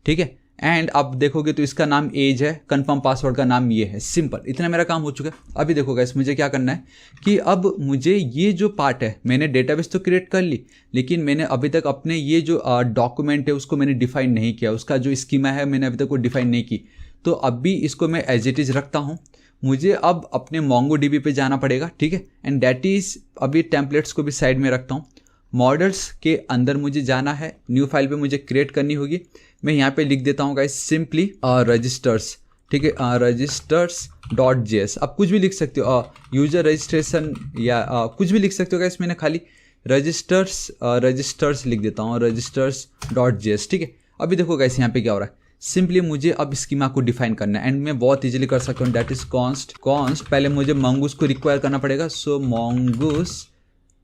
ठीक है। एंड आप देखोगे तो इसका नाम एज है, कंफर्म पासवर्ड का नाम ये है, सिंपल, इतना मेरा काम हो चुका है। अभी देखो गाइस मुझे क्या करना है कि अब मुझे ये जो पार्ट है, मैंने डेटाबेस तो क्रिएट कर ली, लेकिन मैंने अभी तक अपने ये जो डॉक्यूमेंट है उसको मैंने डिफाइन नहीं किया, उसका जो स्कीमा है मैंने अभी तक वो डिफाइन नहीं की। तो अभी इसको मैं एज इट इज़ रखता हूँ। मुझे अब अपने MongoDB पे जाना पड़ेगा, ठीक है। एंड डैट इज़, अभी टेम्पलेट्स को भी साइड में रखता हूँ, मॉडल्स के अंदर मुझे जाना है, न्यू फाइल पे मुझे क्रिएट करनी होगी। मैं यहाँ पे लिख देता हूँ गाइस सिंपली रजिस्टर्स, ठीक है, registers.js। आप कुछ भी लिख सकते हो, यूजर रजिस्ट्रेशन या कुछ भी लिख सकते हो गाइस। मैंने खाली रजिस्टर्स लिख देता हूँ, registers.js, ठीक है। अभी देखो गाइस यहाँ पे क्या हो रहा है, सिंपली मुझे अब स्कीमा को डिफाइन करना है, एंड मैं बहुत इजीली कर सकता हूँ, डैट इज कॉन्स्ट। पहले मुझे मंगूस को रिक्वायर करना पड़ेगा, सो मंगूस,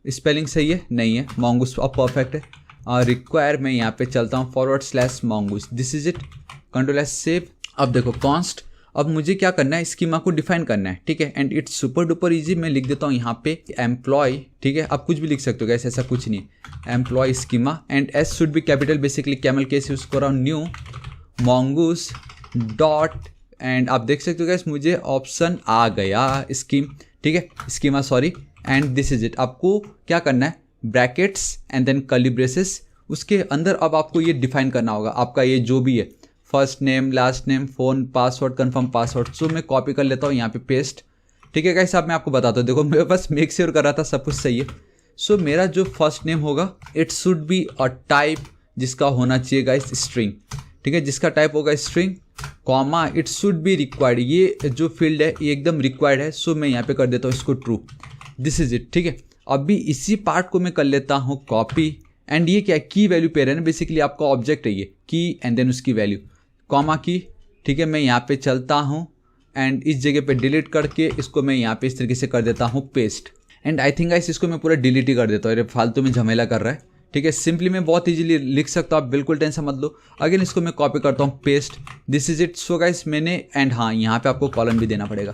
स्पेलिंग सही है नहीं है, मंगूस अब परफेक्ट है। रिक्वायर मैं यहाँ पे चलता हूँ /mongoose, दिस इज इट, Ctrl+सेव। अब देखो कॉन्स्ट, अब मुझे क्या करना है, स्कीमा को डिफाइन करना है, ठीक है। And it's super duper easy, मैं लिख देता हूँ यहाँ पे एम्प्लॉय, ठीक है। आप कुछ भी लिख सकते हो गैस, ऐसा कुछ नहीं है, employ schema, and S should be capital, basically camel case use कर रहा हूँ, न्यू mongoose डॉट, एंड आप देख सकते हो गैस मुझे ऑप्शन आ गया स्कीम, ठीक है, schema sorry. And this is it, आपको क्या करना है, brackets and then curly braces, उसके अंदर अब आपको ये डिफाइन करना होगा आपका ये जो भी है, first name, last name, phone, password, confirm password. So मैं कॉपी कर लेता हूँ यहाँ पे पेस्ट, ठीक है गाइस। अब मैं आपको बताता हूँ, देखो मैं बस मेक श्योर कर रहा था सब कुछ सही है। सो मेरा जो फर्स्ट नेम होगा it should be a type जिसका होना चाहिए गाइस स्ट्रिंग, ठीक है, जिसका टाइप होगा string, comma it should be required, ये जो फील्ड है ये एकदम रिक्वायर्ड है। सो मैं यहाँ पे कर देता हूँ इसको ट्रू, दिस इज इट, ठीक है। अभी इसी पार्ट को मैं कर लेता हूँ कॉपी, एंड ये क्या की वैल्यू पेयर है ना, बेसिकली आपका ऑब्जेक्ट है ये की, एंड देन उसकी वैल्यू कॉमा की, ठीक है। मैं यहाँ पे चलता हूँ एंड इस जगह पे डिलीट करके इसको मैं यहाँ पे इस तरीके से कर देता हूँ paste. And I think guys इसको मैं पूरा डिलीट ही कर देता हूँ, अरे फालतू में झमेला कर रहा है, ठीक है। सिंपली मैं बहुत इजीली लिख सकता हूँ, आप बिल्कुल टेंशन मत लो। अगेन इसको मैं कॉपी करता हूँ paste, this is it. So guys मैंने, एंड हाँ यहाँ पे आपको कॉलम भी देना पड़ेगा।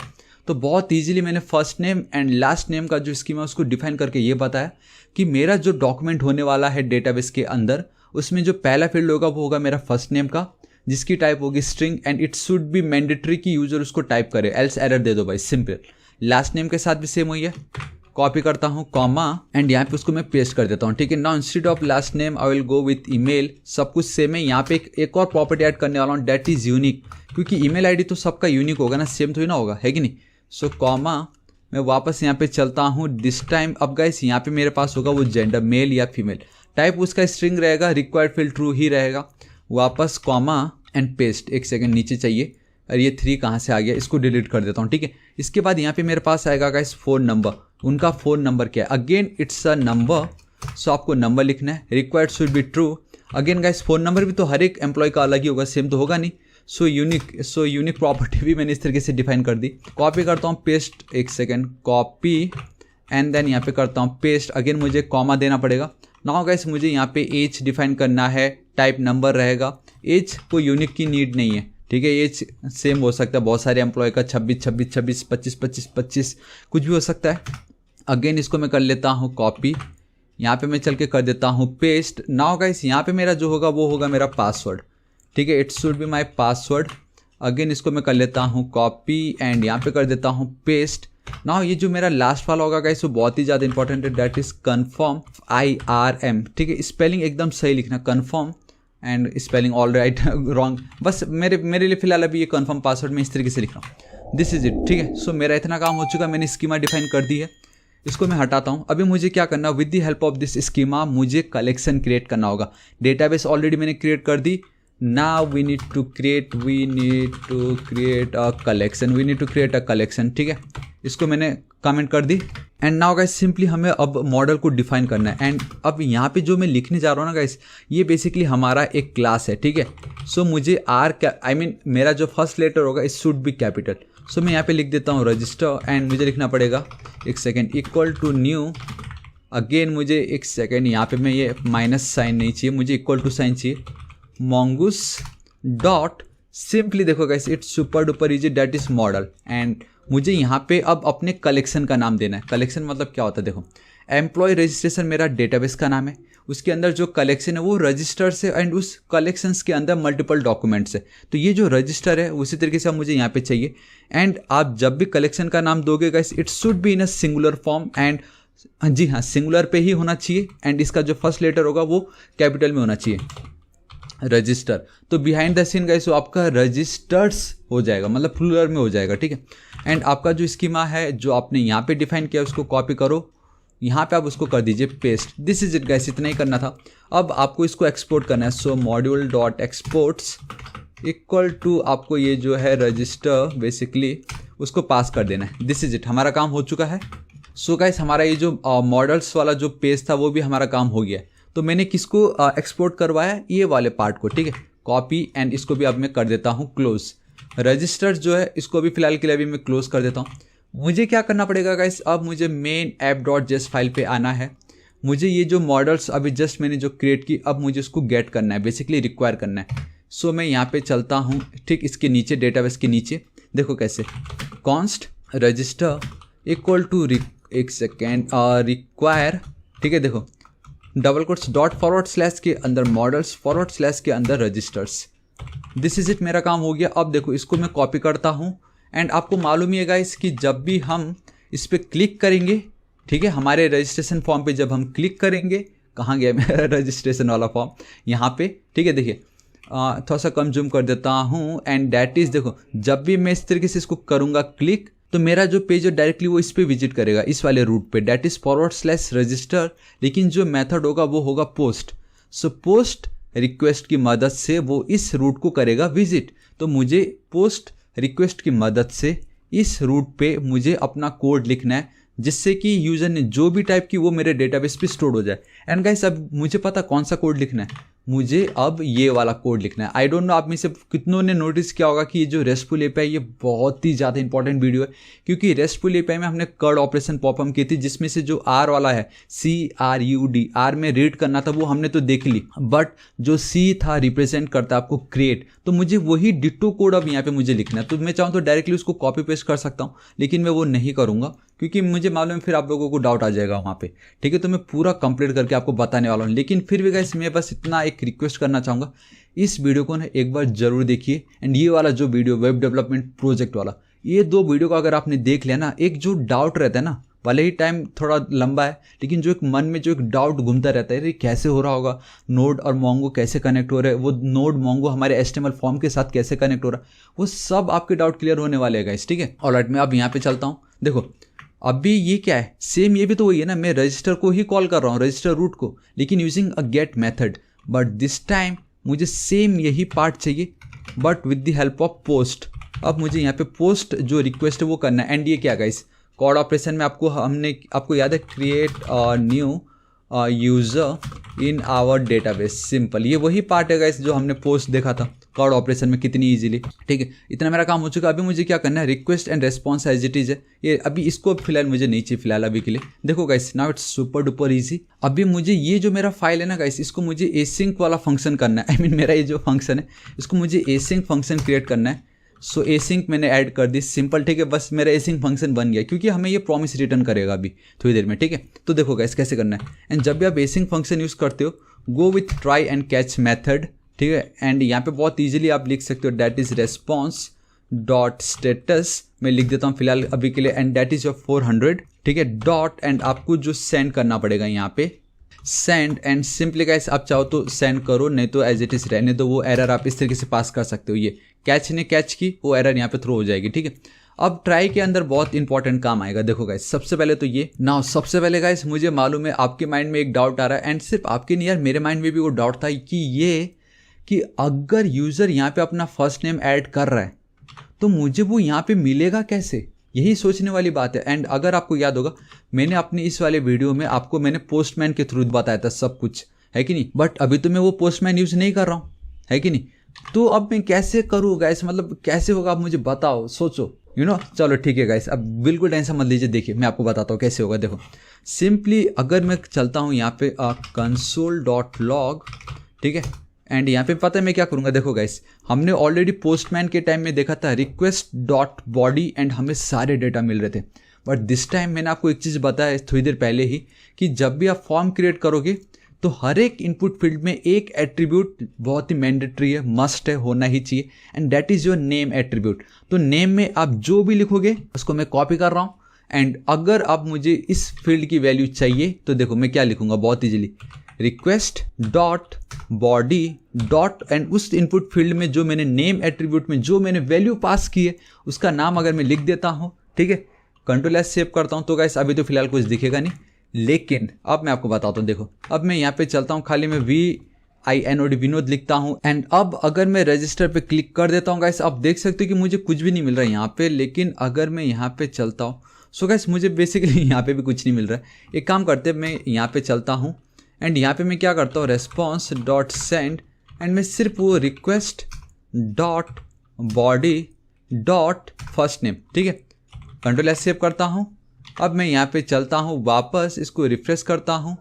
तो बहुत इजीली मैंने first name and last name का जो स्कीमा है उसको डिफाइन करके ये बताया कि मेरा जो डॉक्यूमेंट होने वाला है डेटाबेस के अंदर, उसमें जो पहला फील्ड होगा वो होगा मेरा फर्स्ट नेम का, जिसकी टाइप होगी string, and it should be mandatory कि यूजर उसको टाइप करे, एल्स एरर दे दो भाई, सिंपल। लास्ट नेम के साथ भी सेम हुई है, कॉपी करता हूँ कॉमा, एंड यहाँ पे उसको मैं पेस्ट कर देता हूँ, ठीक है। Now instead of last name I will go with email, सब कुछ सेम है। यहाँ पे एक और प्रॉपर्टी ऐड करने वाला हूँ, डेट इज यूनिक, क्योंकि ईमेल आईडी तो सबका यूनिक होगा ना, सेम थोड़ी ना होगा, है कि नहीं। सो कॉमा, मैं वापस यहाँ पे चलता हूँ दिस टाइम। अब गाइस यहाँ पे मेरे पास होगा वो जेंडर मेल या फीमेल, टाइप उसका स्ट्रिंग रहेगा, रिक्वायर्ड फील्ड ट्रू ही रहेगा, वापस कॉमा एंड पेस्ट। एक सेकंड नीचे चाहिए, और ये 3 कहाँ से आ गया, इसको डिलीट कर देता हूँ, ठीक है। इसके बाद यहाँ पे मेरे पास आएगा गाइस फ़ोन नंबर, उनका फ़ोन नंबर क्या है, अगेन इट्स अ नंबर, सो आपको नंबर लिखना है, required should be true. Again guys phone number भी तो हर एक एम्प्लॉय का अलग ही होगा, सेम तो होगा नहीं। सो यूनिक प्रॉपर्टी भी मैंने इस तरीके से डिफाइन कर दी। कॉपी करता हूँ, पेस्ट, एक सेकेंड, कॉपी एंड देन यहाँ पे करता हूँ पेस्ट। अगेन मुझे कॉमा देना पड़ेगा। नाउ गाइस मुझे यहाँ पे एज डिफाइन करना है, टाइप नंबर रहेगा। एज को यूनिक की नीड नहीं है, ठीक है। एज सेम हो सकता है बहुत सारे एम्प्लॉय का, 26 26 26, 25 25 25, कुछ भी हो सकता है। अगेन इसको मैं कर लेता हूँ कॉपी, यहाँ पे मैं चल के कर देता हूँ पेस्ट। नाउ गाइस यहाँ पे मेरा जो होगा वो होगा मेरा पासवर्ड, ठीक है। It should be my password. Again इसको मैं कर लेता हूँ कॉपी एंड यहाँ पे कर देता हूँ पेस्ट। नाउ ये जो मेरा लास्ट वाला होगा गाइस वो बहुत ही ज़्यादा इंपॉर्टेंट है, दैट इज कन्फर्म, IRM, ठीक है। स्पेलिंग एकदम सही लिखना, confirm and spelling all right wrong, बस मेरे लिए फिलहाल अभी ये कन्फर्म पासवर्ड में इस तरीके से लिख रहा हूँ। दिस इज इट, ठीक है। सो मेरा इतना काम हो चुका, मैंने स्कीमा डिफाइन कर दी है। इसको मैं हटाता हूँ। अभी मुझे क्या करना, with the help of this schema मुझे कलेक्शन क्रिएट करना होगा। डेटाबेस ऑलरेडी मैंने क्रिएट कर दी। Now we need to create a collection, ठीक है। इसको मैंने कमेंट कर दी। एंड नाउ गाइस सिंपली हमें अब मॉडल को डिफाइन करना है। एंड अब यहाँ पे जो मैं लिखने जा रहा हूँ ना गाइस, ये बेसिकली हमारा एक क्लास है, ठीक है। सो मुझे मेरा जो फर्स्ट लेटर होगा इट शुड बी कैपिटल। सो मैं यहाँ पे लिख देता हूँ रजिस्टर एंड मुझे लिखना पड़ेगा, एक second, equal to new. Again मुझे एक सेकेंड, यहाँ पे मैं ये माइनस साइन नहीं चाहिए, मुझे इक्वल टू साइन चाहिए। mongoose डॉट, सिंपली देखो guys it's super duper easy, that is model. And मुझे यहाँ पे अब अपने कलेक्शन का नाम देना है। कलेक्शन मतलब क्या होता है, देखो एम्प्लॉय रजिस्ट्रेशन मेरा डेटाबेस का नाम है, उसके अंदर जो कलेक्शन है वो रजिस्टर से, एंड उस कलेक्शंस के अंदर मल्टीपल डॉक्यूमेंट्स है। तो ये जो रजिस्टर है उसी तरीके से मुझे यहाँ पे चाहिए। एंड आप जब भी कलेक्शन का नाम दोगे guys it should be in a singular form, and जी हाँ सिंगुलर पे ही होना चाहिए। एंड इसका जो फर्स्ट लेटर होगा वो कैपिटल में होना चाहिए, रजिस्टर। तो बिहाइंड द सीन गाइस वो आपका रजिस्टर्स हो जाएगा, मतलब प्लूरल में हो जाएगा, ठीक है। एंड आपका जो स्कीमा है जो आपने यहाँ पे डिफाइन किया उसको कॉपी करो, यहाँ पे आप उसको कर दीजिए paste. This is it guys, इतना ही करना था। अब आपको इसको एक्सपोर्ट करना है। So module dot exports equal to आपको ये जो है रजिस्टर बेसिकली उसको पास कर देना है। दिस इज इट, हमारा काम हो चुका है। सो गाइस हमारा ये जो मॉडल्स वाला जो पेज था वो भी हमारा काम हो गया है। तो मैंने किसको एक्सपोर्ट करवाया, ये वाले पार्ट को, ठीक है। कॉपी एंड इसको भी अब मैं कर देता हूँ क्लोज। रजिस्टर्स जो है इसको भी फिलहाल के लिए अभी मैं क्लोज कर देता हूँ। मुझे क्या करना पड़ेगा गाइस, अब मुझे मेन app.js फाइल पे आना है। मुझे ये जो मॉडल्स अभी जस्ट मैंने जो क्रिएट की अब मुझे उसको गेट करना है, बेसिकली रिक्वायर करना है। सो मैं यहाँ पे चलता हूँ, ठीक इसके नीचे, डेटाबेस के नीचे देखो कैसे, कॉन्स्ट रजिस्टर इक्वल टू एक सेकेंड रिक्वायर, ठीक है। देखो double quotes dot forward slash के अंदर मॉडल्स फॉरवर्ड स्लैश के अंदर रजिस्टर्स। दिस इज इट, मेरा काम हो गया। अब देखो इसको मैं कॉपी करता हूँ। एंड आपको मालूम ही है गाइस कि जब भी हम इस पर क्लिक करेंगे, ठीक है, हमारे रजिस्ट्रेशन फॉर्म पे जब हम क्लिक करेंगे, कहाँ गया मेरा रजिस्ट्रेशन वाला फॉर्म, यहाँ पे, ठीक है। देखिए थोड़ा सा कम जूम कर देता हूँ। एंड डैट इज, देखो जब भी मैं इस तरीके से इसको करूँगा क्लिक, तो मेरा जो पेज है डायरेक्टली वो इस पे विजिट करेगा, इस वाले रूट पे, that is forward slash register. लेकिन जो मेथड होगा वो होगा पोस्ट। सो पोस्ट रिक्वेस्ट की मदद से वो इस रूट को करेगा विजिट। तो मुझे पोस्ट रिक्वेस्ट की मदद से इस रूट पे मुझे अपना कोड लिखना है, जिससे कि यूज़र ने जो भी टाइप की वो मेरे डेटाबेस पे स्टोर हो जाए। एंड गाइस अब मुझे पता कौन सा कोड लिखना है, मुझे अब ये वाला कोड लिखना है। आई डोंट नो आप में से कितनों ने नोटिस किया होगा कि ये जो रेस्टफुल एपीआई ये बहुत ही ज़्यादा इंपॉर्टेंट वीडियो है, क्योंकि रेस्टफुल एपीआई में हमने कर्ड ऑपरेशन पॉपअप की थी, जिसमें से जो आर वाला है CRUD, आर में रीड करना था वो हमने तो देख ली, बट जो सी था रिप्रेजेंट करता है आपको क्रिएट। तो मुझे वही डिट्टो कोड अब यहाँ पे मुझे लिखना है। तो मैं चाहूँ तो डायरेक्टली उसको कॉपी पेस्ट कर सकता हूँ, लेकिन मैं वो नहीं करूँगा क्योंकि मुझे मालूम है फिर आप लोगों को डाउट आ जाएगा वहाँ पे, ठीक है। तो मैं पूरा कंप्लीट करके आपको बताने वाला हूँ। लेकिन फिर भी गाइस मैं बस इतना एक रिक्वेस्ट करना चाहूँगा, इस वीडियो को ना एक बार जरूर देखिए। एंड ये वाला जो वीडियो वेब डेवलपमेंट प्रोजेक्ट वाला, ये 2 वीडियो को अगर आपने देख लिया ना, एक जो डाउट रहता है ना, भले ही टाइम थोड़ा लंबा है, लेकिन जो एक मन में जो एक डाउट घूमता रहता है, ये कैसे हो रहा होगा, नोड और मोंगो कैसे कनेक्ट हो रहे हैं, वो नोड मोंगो हमारे HTML फॉर्म के साथ कैसे कनेक्ट हो रहा है, वो सब आपके डाउट क्लियर होने वाले हैं गाइस, ठीक है। ऑलराइट, मैं अब यहाँ पे चलता हूँ। देखो अभी ये क्या है, सेम ये भी तो वही है ना, मैं रजिस्टर को ही कॉल कर रहा हूँ, रजिस्टर रूट को, लेकिन using a get method. But this time मुझे सेम यही पार्ट चाहिए, but with the help of post. अब मुझे यहाँ पे पोस्ट जो रिक्वेस्ट है वो करना है। एंड ये क्या गाइस, कॉड ऑपरेशन में आपको याद है, create new user in our database. Simple, ये वही पार्ट है गाइस जो हमने पोस्ट देखा था कॉर्ड ऑपरेशन में कितनी इजीली। ठीक है, इतना मेरा काम हो चुका है। अभी मुझे क्या करना है, request and response as it is है ये। अभी इसको फिलहाल मुझे नहीं चाहिए फिलहाल अभी के लिए। देखो guys, now it's super duper easy. अभी मुझे ये जो मेरा फाइल है ना गाइस, इसको मुझे एसिंक वाला फंक्शन करना है। आई मीन मेरा ये जो फंक्शन है इसको मुझे एसिंक फंक्शन क्रिएट करना है। सो एसिंक मैंने ऐड कर दी। सिंपल, ठीक है, बस मेरा एसिंक फंक्शन बन गया क्योंकि हमें ये प्रॉमिस रिटर्न करेगा अभी थोड़ी देर में। ठीक है, तो देखो गाइस कैसे करना है। एंड जब भी आप एसिंक फंक्शन यूज़ करते हो, go with try and catch method. ठीक है, एंड यहाँ पे बहुत इजीली आप लिख सकते हो that is response dot status, मैं लिख देता हूँ फिलहाल अभी के लिए, एंड दैट इज योर 400। ठीक है, डॉट, एंड आपको जो सेंड करना पड़ेगा यहाँ पे सेंड, एंड सिंपली गाइस आप चाहो तो सेंड करो, नहीं तो एज इट इज रहने दो। वो एरर आप इस तरीके से पास कर सकते हो। ये कैच ने कैच की, वो एरर यहाँ पे थ्रो हो जाएगी। ठीक है, अब ट्राई के अंदर बहुत इंपॉर्टेंट काम आएगा। देखो गाइस, सबसे पहले तो ये नाउ, सबसे पहले गाइस मुझे मालूम है आपके माइंड में एक डाउट आ रहा है, एंड सिर्फ आपके नहीं यार, मेरे माइंड में भी वो डाउट था कि अगर यूज़र यहाँ पे अपना फर्स्ट नेम ऐड कर रहा है तो मुझे वो यहाँ पे मिलेगा कैसे, यही सोचने वाली बात है। एंड अगर आपको याद होगा, मैंने अपनी इस वाले वीडियो में आपको मैंने पोस्टमैन के थ्रू बताया था सब कुछ, है कि नहीं। बट अभी तो मैं वो पोस्टमैन यूज़ नहीं कर रहा हूँ, है कि नहीं। तो अब मैं कैसे करूँ गाइस, मतलब कैसे होगा आप मुझे बताओ, सोचो चलो ठीक है गाइस, अब बिल्कुल टेंशन मत लीजिए। देखिए मैं आपको बताता हूँ कैसे होगा। देखो सिंपली अगर मैं चलता हूँ यहाँ पे console.log, ठीक है, एंड यहाँ पे पता है मैं क्या करूँगा। देखो गाइस, हमने ऑलरेडी पोस्टमैन के टाइम में देखा था रिक्वेस्ट डॉट बॉडी, एंड हमें सारे डेटा मिल रहे थे। बट दिस टाइम मैंने आपको एक चीज़ बताया थोड़ी देर पहले ही कि जब भी आप फॉर्म क्रिएट करोगे तो हर एक इनपुट फील्ड में एक एट्रीब्यूट बहुत ही मैंडेटरी है, मस्ट है, होना ही चाहिए, and that is your name attribute. तो नेम में आप जो भी लिखोगे उसको मैं कॉपी कर रहा हूँ, एंड अगर आप मुझे इस फील्ड की वैल्यू चाहिए तो देखो मैं क्या लिखूंगा बहुत easily, request dot body dot, and उस इनपुट फील्ड में जो मैंने नेम एट्रीब्यूट में जो मैंने वैल्यू पास की है उसका नाम अगर मैं लिख देता हूँ, ठीक है, कंट्रोल एस सेव करता हूँ, तो गाइस अभी तो फिलहाल कुछ दिखेगा नहीं, लेकिन अब मैं आपको बताता हूँ। देखो अब मैं यहाँ पे चलता हूँ, खाली मैं VINOD विनोद लिखता हूँ, एंड अब अगर मैं रजिस्टर पे क्लिक कर देता हूँ गाइस, आप देख सकते हो कि मुझे कुछ भी नहीं मिल रहा है यहाँ पे। लेकिन अगर मैं यहाँ पे चलता हूँ, सो गाइस मुझे बेसिकली यहाँ पे भी कुछ नहीं मिल रहा है। एक काम करते हैं, मैं यहाँ पे चलता हूँ, एंड यहाँ पे मैं क्या करता हूँ, रेस्पॉन्स डॉट सेंड, एंड मैं सिर्फ वो request dot body dot first name, ठीक है, कंट्रोल एस सेव करता हूँ। अब मैं यहाँ पे चलता हूँ, वापस इसको रिफ्रेश करता हूँ,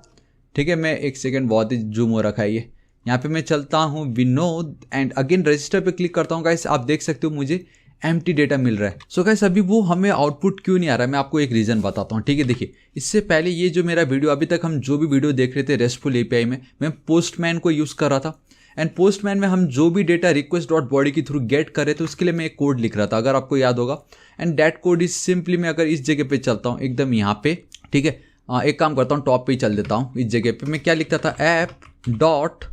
ठीक है, मैं एक सेकेंड बहुत ही जूम हो रखा है ये। यहाँ पे मैं चलता हूँ विनोद, एंड अगेन रजिस्टर पे क्लिक करता हूँ गाइस, आप देख सकते हो मुझे एम्प्टी डेटा मिल रहा है। सो गाइस अभी वो हमें आउटपुट क्यों नहीं आ रहा है, मैं आपको एक रीज़न बताता हूँ, ठीक है। देखिए इससे पहले ये जो मेरा वीडियो, अभी तक हम जो भी वीडियो देख रहे थे रेस्टफुल एपीआई में, मैं पोस्टमैन को यूज़ कर रहा था, एंड पोस्टमैन में हम जो भी डेटा रिक्वेस्ट डॉट बॉडी के थ्रू गेट कर रहे थे उसके लिए मैं एक कोड लिख रहा था, अगर आपको याद होगा। And that code is simply, मैं अगर इस जगह पे चलता हूँ एकदम यहाँ पे, ठीक है, एक काम करता हूँ टॉप पे ही चल देता हूँ। इस जगह पे मैं क्या लिखता था, ऐप डॉट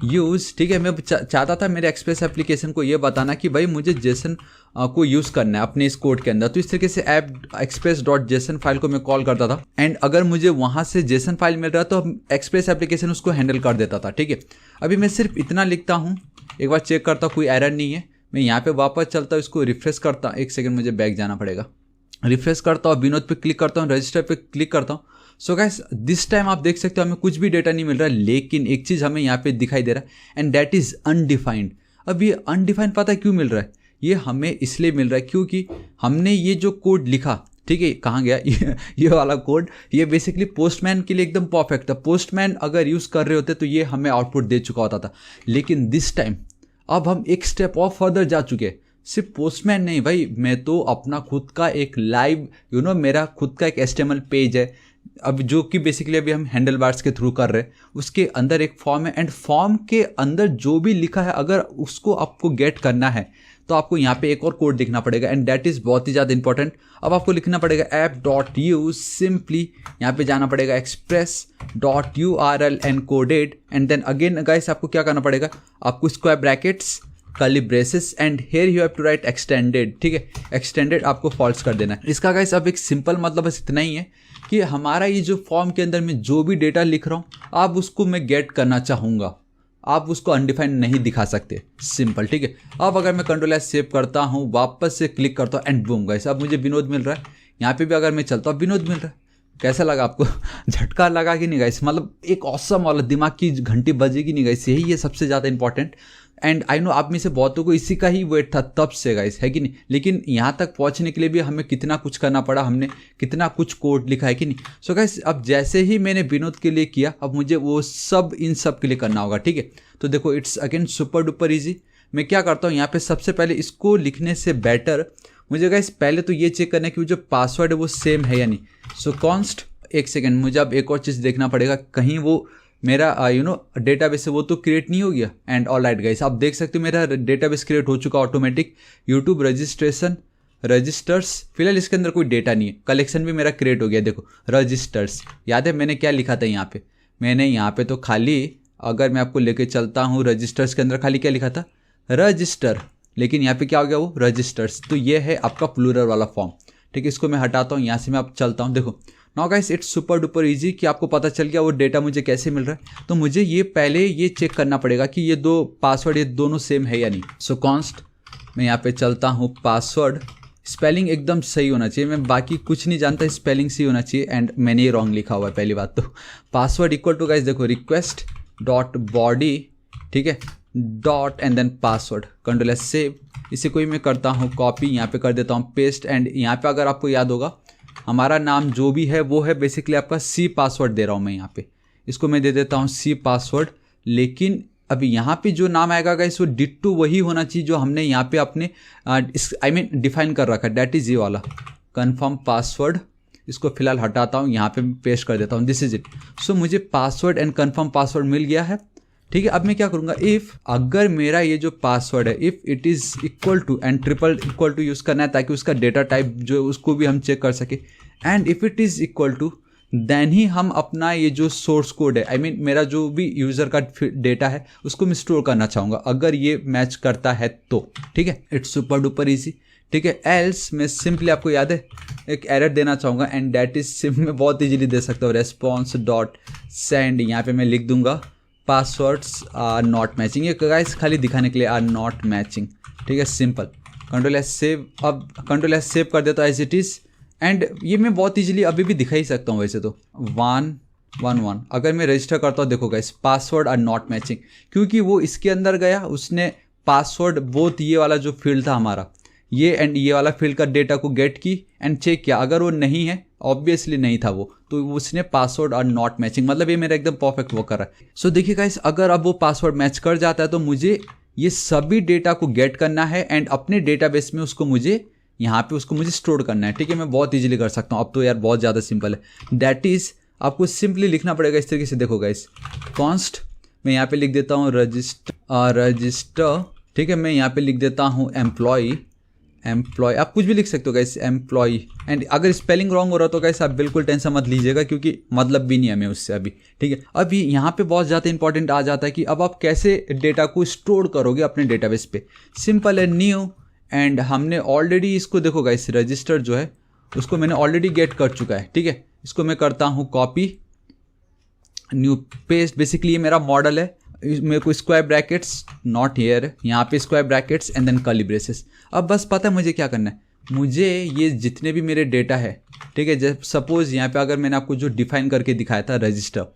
यूज़, ठीक है, मैं चाहता था मेरे एक्सप्रेस एप्लीकेशन को ये बताना कि भाई मुझे जेसन को यूज़ करना है अपने इस कोड के अंदर। तो इस तरीके से app express dot JSON file को मैं कॉल करता था, एंड अगर मुझे वहाँ से जेसन फाइल मिल रहा तो एक्सप्रेस एप्लीकेशन उसको हैंडल कर देता था, ठीक है। अभी मैं सिर्फ इतना लिखता हूँ, एक बार चेक करता हूँ कोई एरर नहीं है। मैं यहाँ पे वापस चलता हूँ, इसको रिफ्रेश करता हूँ, एक सेकेंड मुझे बैक जाना पड़ेगा, रिफ्रेश करता हूँ, विनोद पे क्लिक करता हूँ, रजिस्टर पे क्लिक करता हूँ। सो गाइस दिस टाइम आप देख सकते हो हमें कुछ भी डेटा नहीं मिल रहा है, लेकिन एक चीज़ हमें यहाँ पे दिखाई दे रहा है, एंड दैट इज़ अनडिफाइंड। अब ये अनडिफाइंड पता है क्यों मिल रहा है, ये हमें इसलिए मिल रहा है क्योंकि हमने ये जो कोड लिखा, ठीक है, कहाँ गया ये वाला कोड, ये बेसिकली पोस्टमैन के लिए एकदम परफेक्ट था। पोस्टमैन अगर यूज़ कर रहे होते तो ये हमें आउटपुट दे चुका होता था, लेकिन दिस टाइम अब हम एक स्टेप और फर्दर जा चुके हैं। सिर्फ पोस्टमैन नहीं भाई, मैं तो अपना खुद का एक लाइव मेरा खुद का एक HTML पेज है, अब जो कि बेसिकली अभी हम हैंडल बार्स के थ्रू कर रहे हैं, उसके अंदर एक फॉर्म है, एंड फॉर्म के अंदर जो भी लिखा है अगर उसको आपको गेट करना है तो आपको यहाँ पे एक और कोड लिखना पड़ेगा, एंड दैट इज़ बहुत ही ज़्यादा इंपॉर्टेंट। अब आपको लिखना पड़ेगा ऐप डॉट यूज, सिंपली यहाँ पे जाना पड़ेगा express dot URL encoded, and then again guys आपको क्या करना पड़ेगा, आपको square brackets curly braces, and here you have to write extended, ठीक है, एक्सटेंडेड आपको फॉल्स कर देना है। इसका गाइस अब एक सिंपल मतलब बस इतना ही है कि हमारा ये जो फॉर्म के अंदर में जो भी डेटा लिख रहा हूँ, आप उसको मैं गेट करना चाहूँगा, आप उसको अनडिफाइंड नहीं दिखा सकते, सिंपल, ठीक है। अब अगर मैं कंट्रोल एस सेव करता हूँ, वापस से क्लिक करता हूँ, एंड बूम गाइस अब मुझे विनोद मिल रहा है। यहाँ पे भी अगर मैं चलता हूँ विनोद मिल रहा है। कैसा लगा आपको? झटका लगा कि नहीं गाइस? मतलब एक ऑसम वाला दिमाग की घंटी बजेगी नहीं गाइस, यही है सबसे ज़्यादा इंपॉर्टेंट। एंड आई नो आप में से बहुतों को इसी का ही वेट था तब से गाइस, है कि नहीं? लेकिन यहाँ तक पहुँचने के लिए भी हमें कितना कुछ करना पड़ा, हमने कितना कुछ कोड लिखा है कि नहीं? सो गाइस अब जैसे ही मैंने विनोद के लिए किया, अब मुझे वो सब इन सब के लिए करना होगा, ठीक है? तो देखो it's again super duper easy. मैं क्या करता हूँ यहाँ पे, सबसे पहले इसको लिखने से बेटर मुझे गाइस पहले तो ये चेक करना है कि वो जो पासवर्ड है वो सेम है या नहीं। सो कॉन्स्ट, एक सेकेंड, मुझे अब एक और चीज़ देखना पड़ेगा, कहीं वो मेरा डेटाबेस है वो तो क्रिएट नहीं हो गया। एंड ऑल राइट गाइस, आप देख सकते हो मेरा डेटाबेस क्रिएट हो चुका ऑटोमेटिक। यूट्यूब रजिस्ट्रेशन रजिस्टर्स, फिलहाल इसके अंदर कोई डेटा नहीं है। कलेक्शन भी मेरा क्रिएट हो गया, देखो रजिस्टर्स। याद है मैंने क्या लिखा था यहाँ पे? मैंने यहाँ पे तो खाली, अगर मैं आपको लेके चलता हूँ रजिस्टर्स के अंदर, खाली क्या लिखा था? रजिस्टर। लेकिन यहाँ पे क्या हो गया? वो रजिस्टर्स। तो ये है आपका प्लूरल वाला फॉर्म, ठीक है? इसको मैं हटाता हूँ, यहाँ से मैं अब चलता हूँ। देखो now guys it's super duper easy कि आपको पता चल गया वो डेटा मुझे कैसे मिल रहा है। तो मुझे ये पहले ये चेक करना पड़ेगा कि ये दो पासवर्ड, ये दोनों सेम है या नहीं। सो कॉन्स्ट, मैं यहाँ पे चलता हूँ, पासवर्ड स्पेलिंग एकदम सही होना चाहिए, मैं बाकी कुछ नहीं जानता, स्पेलिंग सही होना चाहिए। एंड मैंने ये रॉन्ग लिखा हुआ है पहली बात तो। पासवर्ड इक्वल टू गाइस देखो रिक्वेस्ट डॉट बॉडी, ठीक है, dot and then password, control S save. इसे कोई मैं करता हूँ कॉपी, यहाँ पे कर देता हूँ पेस्ट। एंड यहाँ पे अगर आपको याद होगा हमारा नाम जो भी है वो है बेसिकली आपका सी पासवर्ड दे रहा हूँ मैं यहाँ पे, इसको मैं दे देता हूँ सी पासवर्ड। लेकिन अभी यहाँ पे जो नाम आएगा गाइस वो डिट्टो वही होना चाहिए जो हमने यहाँ पे अपने डिफाइन कर रखा है, डैट इज ये वाला कन्फर्म पासवर्ड। इसको फिलहाल हटाता हूँ, यहाँ पे पेस्ट कर देता हूँ, दिस इज इट। सो मुझे पासवर्ड एंड कन्फर्म पासवर्ड मिल गया है, ठीक है? अब मैं क्या करूँगा, इफ़ अगर मेरा ये जो पासवर्ड है if it is equal to and triple equal to use करना है ताकि उसका डेटा टाइप जो है उसको भी हम चेक कर सके। And if it is equal to then ही हम अपना ये जो सोर्स कोड है, आई मीन मेरा जो भी यूज़र का डेटा है उसको मैं स्टोर करना चाहूँगा, अगर ये मैच करता है तो, ठीक है? इट्स सुपर डुपर ईजी, ठीक है? एल्स मैं सिंपली, आपको याद है, एक एरर देना चाहूँगा एंड डैट इज मैं बहुत ईजिली दे सकता हूँ, रेस्पॉन्स डॉट सेंड। यहाँ पे मैं लिख दूंगा पासवर्ड्स आर नॉट मैचिंग, ये गाइस खाली दिखाने के लिए आर नॉट मैचिंग, ठीक है? Simple, control S save. अब कंट्रोल एस सेव कर देता हूँ एज इट इज़। एंड ये मैं बहुत इजीली अभी भी दिखा ही सकता हूँ वैसे तो 111। अगर मैं रजिस्टर करता हूँ, देखो guys password are not matching, क्योंकि वो इसके अंदर गया, उसने पासवर्ड बोथ ये वाला जो फील्ड था हमारा, ये एंड ये वाला फील्ड का डेटा को गेट की एंड चेक किया, अगर वो नहीं है, ऑब्वियसली नहीं था वो, तो उसने पासवर्ड आर नॉट मैचिंग, मतलब ये मेरा एकदम परफेक्ट वर्क कर रहा है। सो देखिए गाइस, अगर अब वो पासवर्ड मैच कर जाता है तो मुझे ये सभी डेटा को गेट करना है एंड अपने डेटाबेस में उसको मुझे यहाँ पे उसको मुझे स्टोर करना है, ठीक है? मैं बहुत इजीली कर सकता हूँ, अब तो यार बहुत ज़्यादा सिंपल है। दैट इज़ आपको सिंपली लिखना पड़ेगा इस तरीके से, देखो गाइस कॉन्स्ट, मैं यहाँ पे लिख देता हूँ रजिस्टर, ठीक है? मैं यहाँ पे लिख देता हूँ एम्प्लॉय, आप कुछ भी लिख सकते हो गाइस, एम्प्लॉय। एंड अगर स्पेलिंग रॉन्ग हो रहा तो गाइस आप बिल्कुल टेंशन मत लीजिएगा, क्योंकि मतलब भी नहीं है हमें उससे अभी, ठीक है? अभी यहाँ पे बहुत ज़्यादा इंपॉर्टेंट आ जाता है कि अब आप कैसे डेटा को स्टोर करोगे अपने डेटाबेस पे। सिंपल है, न्यू, एंड हमने ऑलरेडी इसको, देखो गाइस रजिस्टर जो है उसको मैंने ऑलरेडी गेट कर चुका है, ठीक है? इसको मैं करता हूँ कॉपी, न्यू पेस्ट। बेसिकली ये मेरा मॉडल है, मेरे को स्क्वायर ब्रैकेट्स नॉट हियर, यहाँ पे square brackets and then curly braces. अब बस पता है मुझे क्या करना है, मुझे ये जितने भी मेरे डेटा है, ठीक है, जब सपोज यहाँ पे अगर मैंने आपको जो डिफाइन करके दिखाया था रजिस्टर,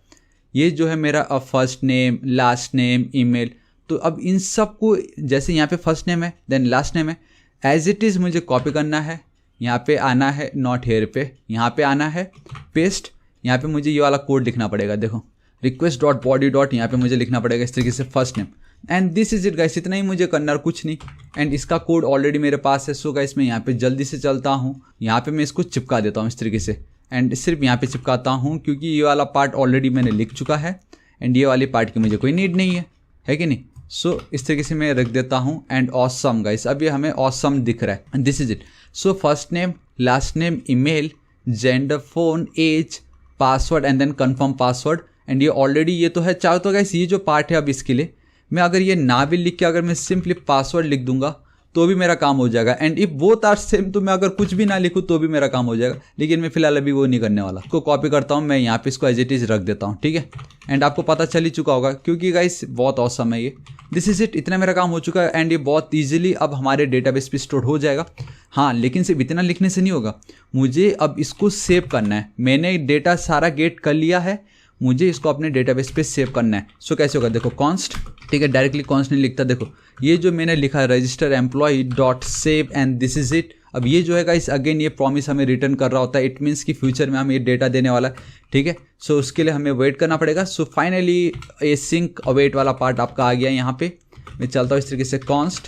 ये जो है मेरा अब first name, last name, email, तो अब इन सब को जैसे यहाँ पे फर्स्ट नेम है देन लास्ट नेम है, एज इट इज़ मुझे कॉपी करना है, यहाँ पे आना है नॉट हेयर पे, यहाँ पे आना है पेस्ट, यहाँ पे मुझे ये वाला कोड लिखना पड़ेगा, देखो रिक्वेस्ट डॉट बॉडी डॉट, यहाँ पे मुझे लिखना पड़ेगा इस तरीके से first name, and this is it guys. इतना ही मुझे करना और कुछ नहीं, एंड इसका कोड ऑलरेडी मेरे पास है। सो गाइस मैं यहाँ पे जल्दी से चलता हूँ, यहाँ पे मैं इसको चिपका देता हूँ इस तरीके से, एंड सिर्फ यहाँ पे चिपकाता हूँ क्योंकि ये वाला पार्ट ऑलरेडी मैंने लिख चुका है एंड ये वाली पार्ट की मुझे कोई नीड नहीं है कि नहीं? सो इस तरीके से मैं रख देता हूँ एंड ऑसम गाइस, अब ये हमें ऑसम दिख रहा है and this is it. So first name, last name, email, gender, phone, age, password and then confirm password, and ये ऑलरेडी ये तो है। चाहे तो गाइस ये जो पार्ट है अब इसके लिए मैं अगर ये ना भी लिख के अगर मैं सिंपली पासवर्ड लिख दूंगा तो भी मेरा काम हो जाएगा, and if both are same तो मैं अगर कुछ भी ना लिखूँ तो भी मेरा काम हो जाएगा, लेकिन मैं फिलहाल अभी वो नहीं करने वाला। इसको कॉपी करता हूँ मैं, यहाँ पे इसको एज इट इज रख देता हूँ, ठीक है? एंड आपको पता चल ही चुका होगा क्योंकि गाइस बहुत ऑसम है ये। दिस इज इट, इतना मेरा काम हो चुका है एंड ये बहुत ईजिली अब हमारे डेटाबेस पे स्टोर हो जाएगा। हाँ, लेकिन सिर्फ इतना लिखने से नहीं होगा, मुझे अब इसको सेव करना है। मैंने डेटा सारा गेट कर लिया है, मुझे इसको अपने डेटाबेस पे सेव करना है। सो कैसे होगा, देखो कॉन्स्ट, ठीक है, डायरेक्टली कॉन्स्ट नहीं लिखता। देखो ये जो मैंने लिखा है register employ dot save and this is it. अब ये जो है गाइस अगेन ये प्रॉमिस हमें रिटर्न कर रहा होता है, इट मीन्स कि फ्यूचर में हम ये डेटा देने वाला है, ठीक है। सो उसके लिए हमें वेट करना पड़ेगा। सो फाइनली ये सिंक अवेट वाला पार्ट आपका आ गया यहाँ पे। मैं चलता हूँ इस तरीके से कॉन्स्ट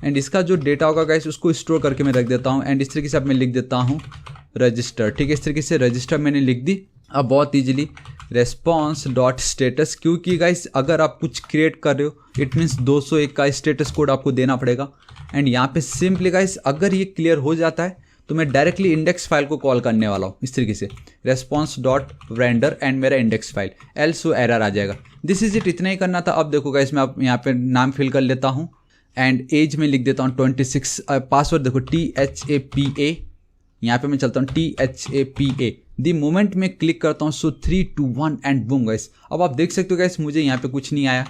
एंड इसका जो डेटा होगा गाइस उसको स्टोर करके मैं रख देता हूँ एंड इस तरीके से अब मैं लिख देता हूँ रजिस्टर, ठीक है। इस तरीके से रजिस्टर मैंने लिख दी। अब बहुत ईजिली रेस्पॉन्स डॉट स्टेटस, क्योंकि गाइस अगर आप कुछ क्रिएट कर रहे हो इट मीन्स 201 का स्टेटस कोड आपको देना पड़ेगा एंड यहाँ पे सिंपली गाइस अगर ये क्लियर हो जाता है तो मैं डायरेक्टली इंडेक्स फाइल को कॉल करने वाला हूँ इस तरीके से रेस्पॉन्स डॉट रेंडर एंड मेरा इंडेक्स फाइल, एल्स वो एरर आ जाएगा। दिस इज इट, इतना ही करना था। अब देखो गाइस मैं अब यहाँ पे नाम फिल कर लेता हूँ एंड एज में लिख देता हूँ 26। पासवर्ड देखो THAPA, यहाँ पे मैं चलता हूँ THAPA। दी मोमेंट में क्लिक करता हूँ सो 3 2 1 एंड बूम गाइस। अब आप देख सकते हो गाइस मुझे यहाँ पे कुछ नहीं आया।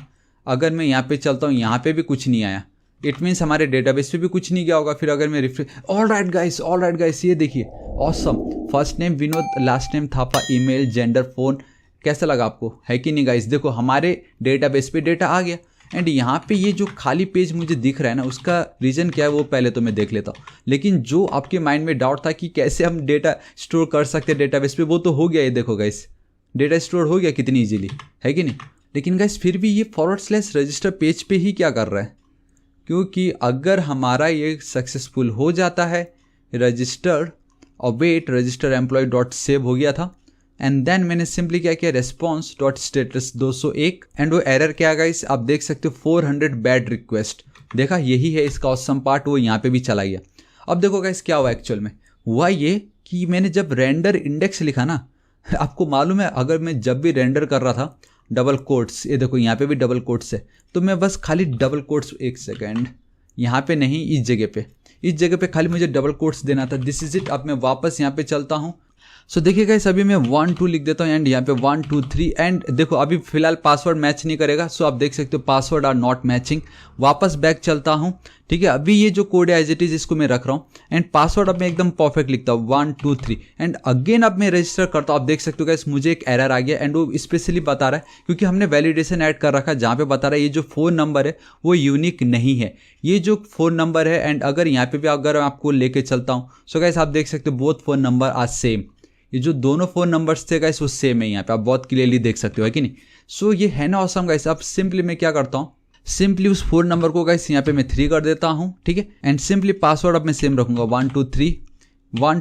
अगर मैं यहाँ पे चलता हूँ यहाँ पे भी कुछ नहीं आया, इट मीन्स हमारे डेटाबेस पे भी कुछ नहीं गया होगा। फिर अगर मैं रिफ्रेश, ऑल राइट गाइस ये देखिए awesome, first name Vinod, last name Thapa, email, gender, phone. कैसा लगा आपको, है कि नहीं गाइस। देखो हमारे डेटाबेस पे डेटा आ गया एंड यहाँ पे ये जो खाली पेज मुझे दिख रहा है ना उसका रीज़न क्या है वो पहले तो मैं देख लेता हूँ। लेकिन जो आपके माइंड में डाउट था कि कैसे हम डेटा स्टोर कर सकते हैं डेटाबेस पे, वो तो हो गया। ये देखो गाइस डेटा स्टोर हो गया कितनी इजीली, है कि नहीं। लेकिन गाइस फिर भी ये / रजिस्टर पेज पे ही क्या कर रहा है, क्योंकि अगर हमारा ये सक्सेसफुल हो जाता है रजिस्टर और wait register employ dot save हो गया था एंड देन मैंने सिंपली क्या किया रेस्पॉन्स डॉट स्टेटस 201 एंड वो एरर क्या है गाइस आप देख सकते हो 400 बैड रिक्वेस्ट। देखा, यही है इसका ऑसम पार्ट, वो यहाँ पे भी चला गया। अब देखो गाइस क्या हुआ एक्चुअल में, हुआ ये कि मैंने जब रेंडर इंडेक्स लिखा ना, आपको मालूम है अगर मैं जब भी रेंडर कर रहा था डबल कोट्स, ये देखो यहाँ पे भी डबल कोट्स है, तो मैं बस खाली डबल कोट्स, एक सेकेंड, यहाँ पे नहीं इस जगह पे खाली मुझे डबल कोट्स देना था। This is it. अब मैं वापस यहाँ पे चलता हूँ। सो देखिए गाइस अभी मैं 1 2 लिख देता हूँ एंड यहाँ पे 1 2 3 एंड देखो अभी फिलहाल पासवर्ड मैच नहीं करेगा। सो आप देख सकते हो पासवर्ड आर नॉट मैचिंग। वापस बैक चलता हूँ, ठीक है। अभी ये जो कोड है एज इट इज इसको मैं रख रहा हूँ एंड पासवर्ड अब मैं एकदम परफेक्ट लिखता हूँ 1 2 3 एंड अगेन अब मैं रजिस्टर करता हूँ। आप देख सकते हो गाइस मुझे एक एरर आ गया एंड वो स्पेशली बता रहा है क्योंकि हमने वैलिडेशन ऐड कर रखा है जहाँ पे बता रहा है ये जो फ़ोन नंबर है वो यूनिक नहीं है, ये जो फ़ोन नंबर है। एंड अगर यहाँ पे भी अगर आपको लेके चलता हूँ सो गाइस आप देख सकते हो both phone number are same, ये जो दोनों फ़ोन नंबर्स थे गाइस वो सेम है, यहाँ पे आप बहुत क्लियरली देख सकते हो, है कि नहीं। सो ये है ना ऑसम गाइस। अब सिंपली मैं क्या करता हूँ, सिंपली उस फ़ोन नंबर को गाइस यहाँ पे मैं 3 कर देता हूँ, ठीक है। एंड सिंपली पासवर्ड अब मैं सेम रखूँगा 1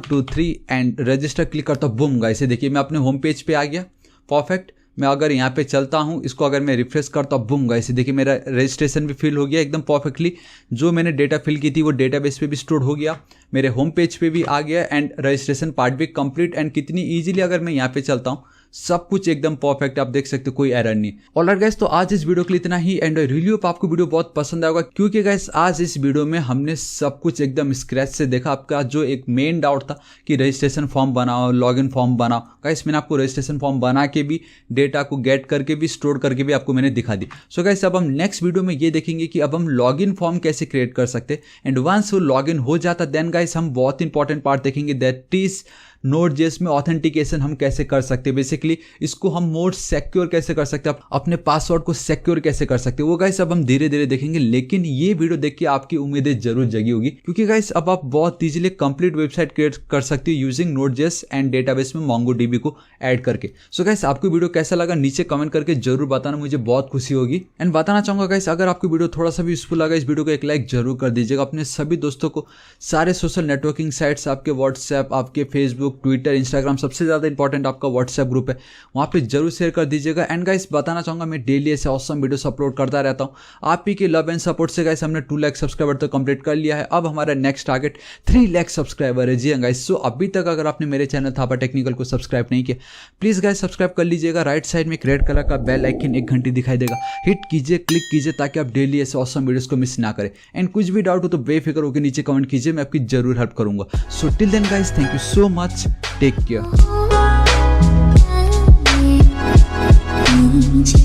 2 3 एंड रजिस्टर क्लिक करता हूँ, बूम गाइस। देखिए मैं अपने होम पेज पे आ गया, परफेक्ट। मैं अगर यहाँ पे चलता हूँ, इसको अगर मैं रिफ्रेश करता हूँ, बूम गाइस देखिए मेरा रजिस्ट्रेशन भी फिल हो गया एकदम परफेक्टली। जो मैंने डेटा फिल की थी वो डेटाबेस पे भी स्टोर हो गया, मेरे होम पेज पे भी आ गया एंड रजिस्ट्रेशन पार्ट भी कंप्लीट। एंड कितनी इजीली अगर मैं यहाँ पे चलता हूँ सब कुछ एकदम परफेक्ट, आप देख सकते हो कोई एरर नहीं। ऑलराइट गाइस, तो आज इस वीडियो के लिए इतना ही एंड आई रियली होप आपको वीडियो बहुत पसंद आएगा क्योंकि गाइस आज इस वीडियो में हमने सब कुछ एकदम स्क्रैच से देखा। आपका जो एक मेन डाउट था कि रजिस्ट्रेशन फॉर्म बनाओ, लॉगिन फॉर्म बनाओ, गाइस मैंने आपको रजिस्ट्रेशन फॉर्म बना के भी, डेटा को गेट करके भी, स्टोर करके भी आपको मैंने दिखा दी। सो गाइस अब हम नेक्स्ट वीडियो में ये देखेंगे कि अब हम लॉगिन फॉर्म कैसे क्रिएट कर सकते एंड वंस वो लॉगिन हो जाता देन गाइस हम बहुत इंपॉर्टेंट पार्ट देखेंगे, दैट इज Node.js में ऑथेंटिकेशन हम कैसे कर सकते हैं। बेसिकली इसको हम मोर सिक्योर कैसे कर सकते हैं, अपने पासवर्ड को सिक्योर कैसे कर सकते हैं, वो गाइस अब हम धीरे धीरे देखेंगे। लेकिन ये वीडियो देख के आपकी उम्मीदें जरूर जगी होगी क्योंकि गाइस अब आप बहुत इजीली कंप्लीट वेबसाइट क्रिएट कर सकते हो यूजिंग Node.js एंड डेटाबेस में MongoDB को ऐड करके। सो गाइस आपको वीडियो कैसा लगा नीचे कमेंट करके जरूर बताना, मुझे बहुत खुशी होगी। एंड बताना चाहूंगा गाइस अगर आपको वीडियो थोड़ा सा भी यूजफुल लगा इस वीडियो को एक लाइक जरूर कर दीजिएगा। अपने सभी दोस्तों को, सारे सोशल नेटवर्किंग साइट्स, आपके व्हाट्सएप, आपके फेसबुक, ट्विटर, इंस्टाग्राम, सबसे ज्यादा इंपॉर्टेंट आपका व्हाट्सएप ग्रुप है, वहां पे जरूर शेयर कर दीजिएगा। एंड गाइस बताना चाहूंगा मैं डेली ऐसे ऑसम वीडियोस अपलोड करता रहता हूं। आप ही के लव एंड सपोर्ट से गाइस हमने 2 लाख सब्सक्राइबर तो कंप्लीट कर लिया है। अब हमारा नेक्स्ट टारगेट 3 लाख सब्सक्राइबर है। जी हाँ गाइस, सो अभी तक अगर आपने मेरे चैनल थापा टेक्निकल को सब्सक्राइब नहीं किया प्लीज गाइस सब्सक्राइब कर लीजिएगा। राइट साइड में एक रेड कलर का बेल आइकन, एक घंटी दिखाई देगा, हिट कीजिए, क्लिक कीजिए ताकि आप डेली ऐसे ऑसम वीडियोस को मिस ना करें। एंड कुछ भी डाउट हो तो बेफिक्र होकर नीचे कमेंट कीजिए, मैं आपकी जरूर हेल्प करूंगा। So till then guys, thank you so much, take care.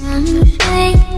江水。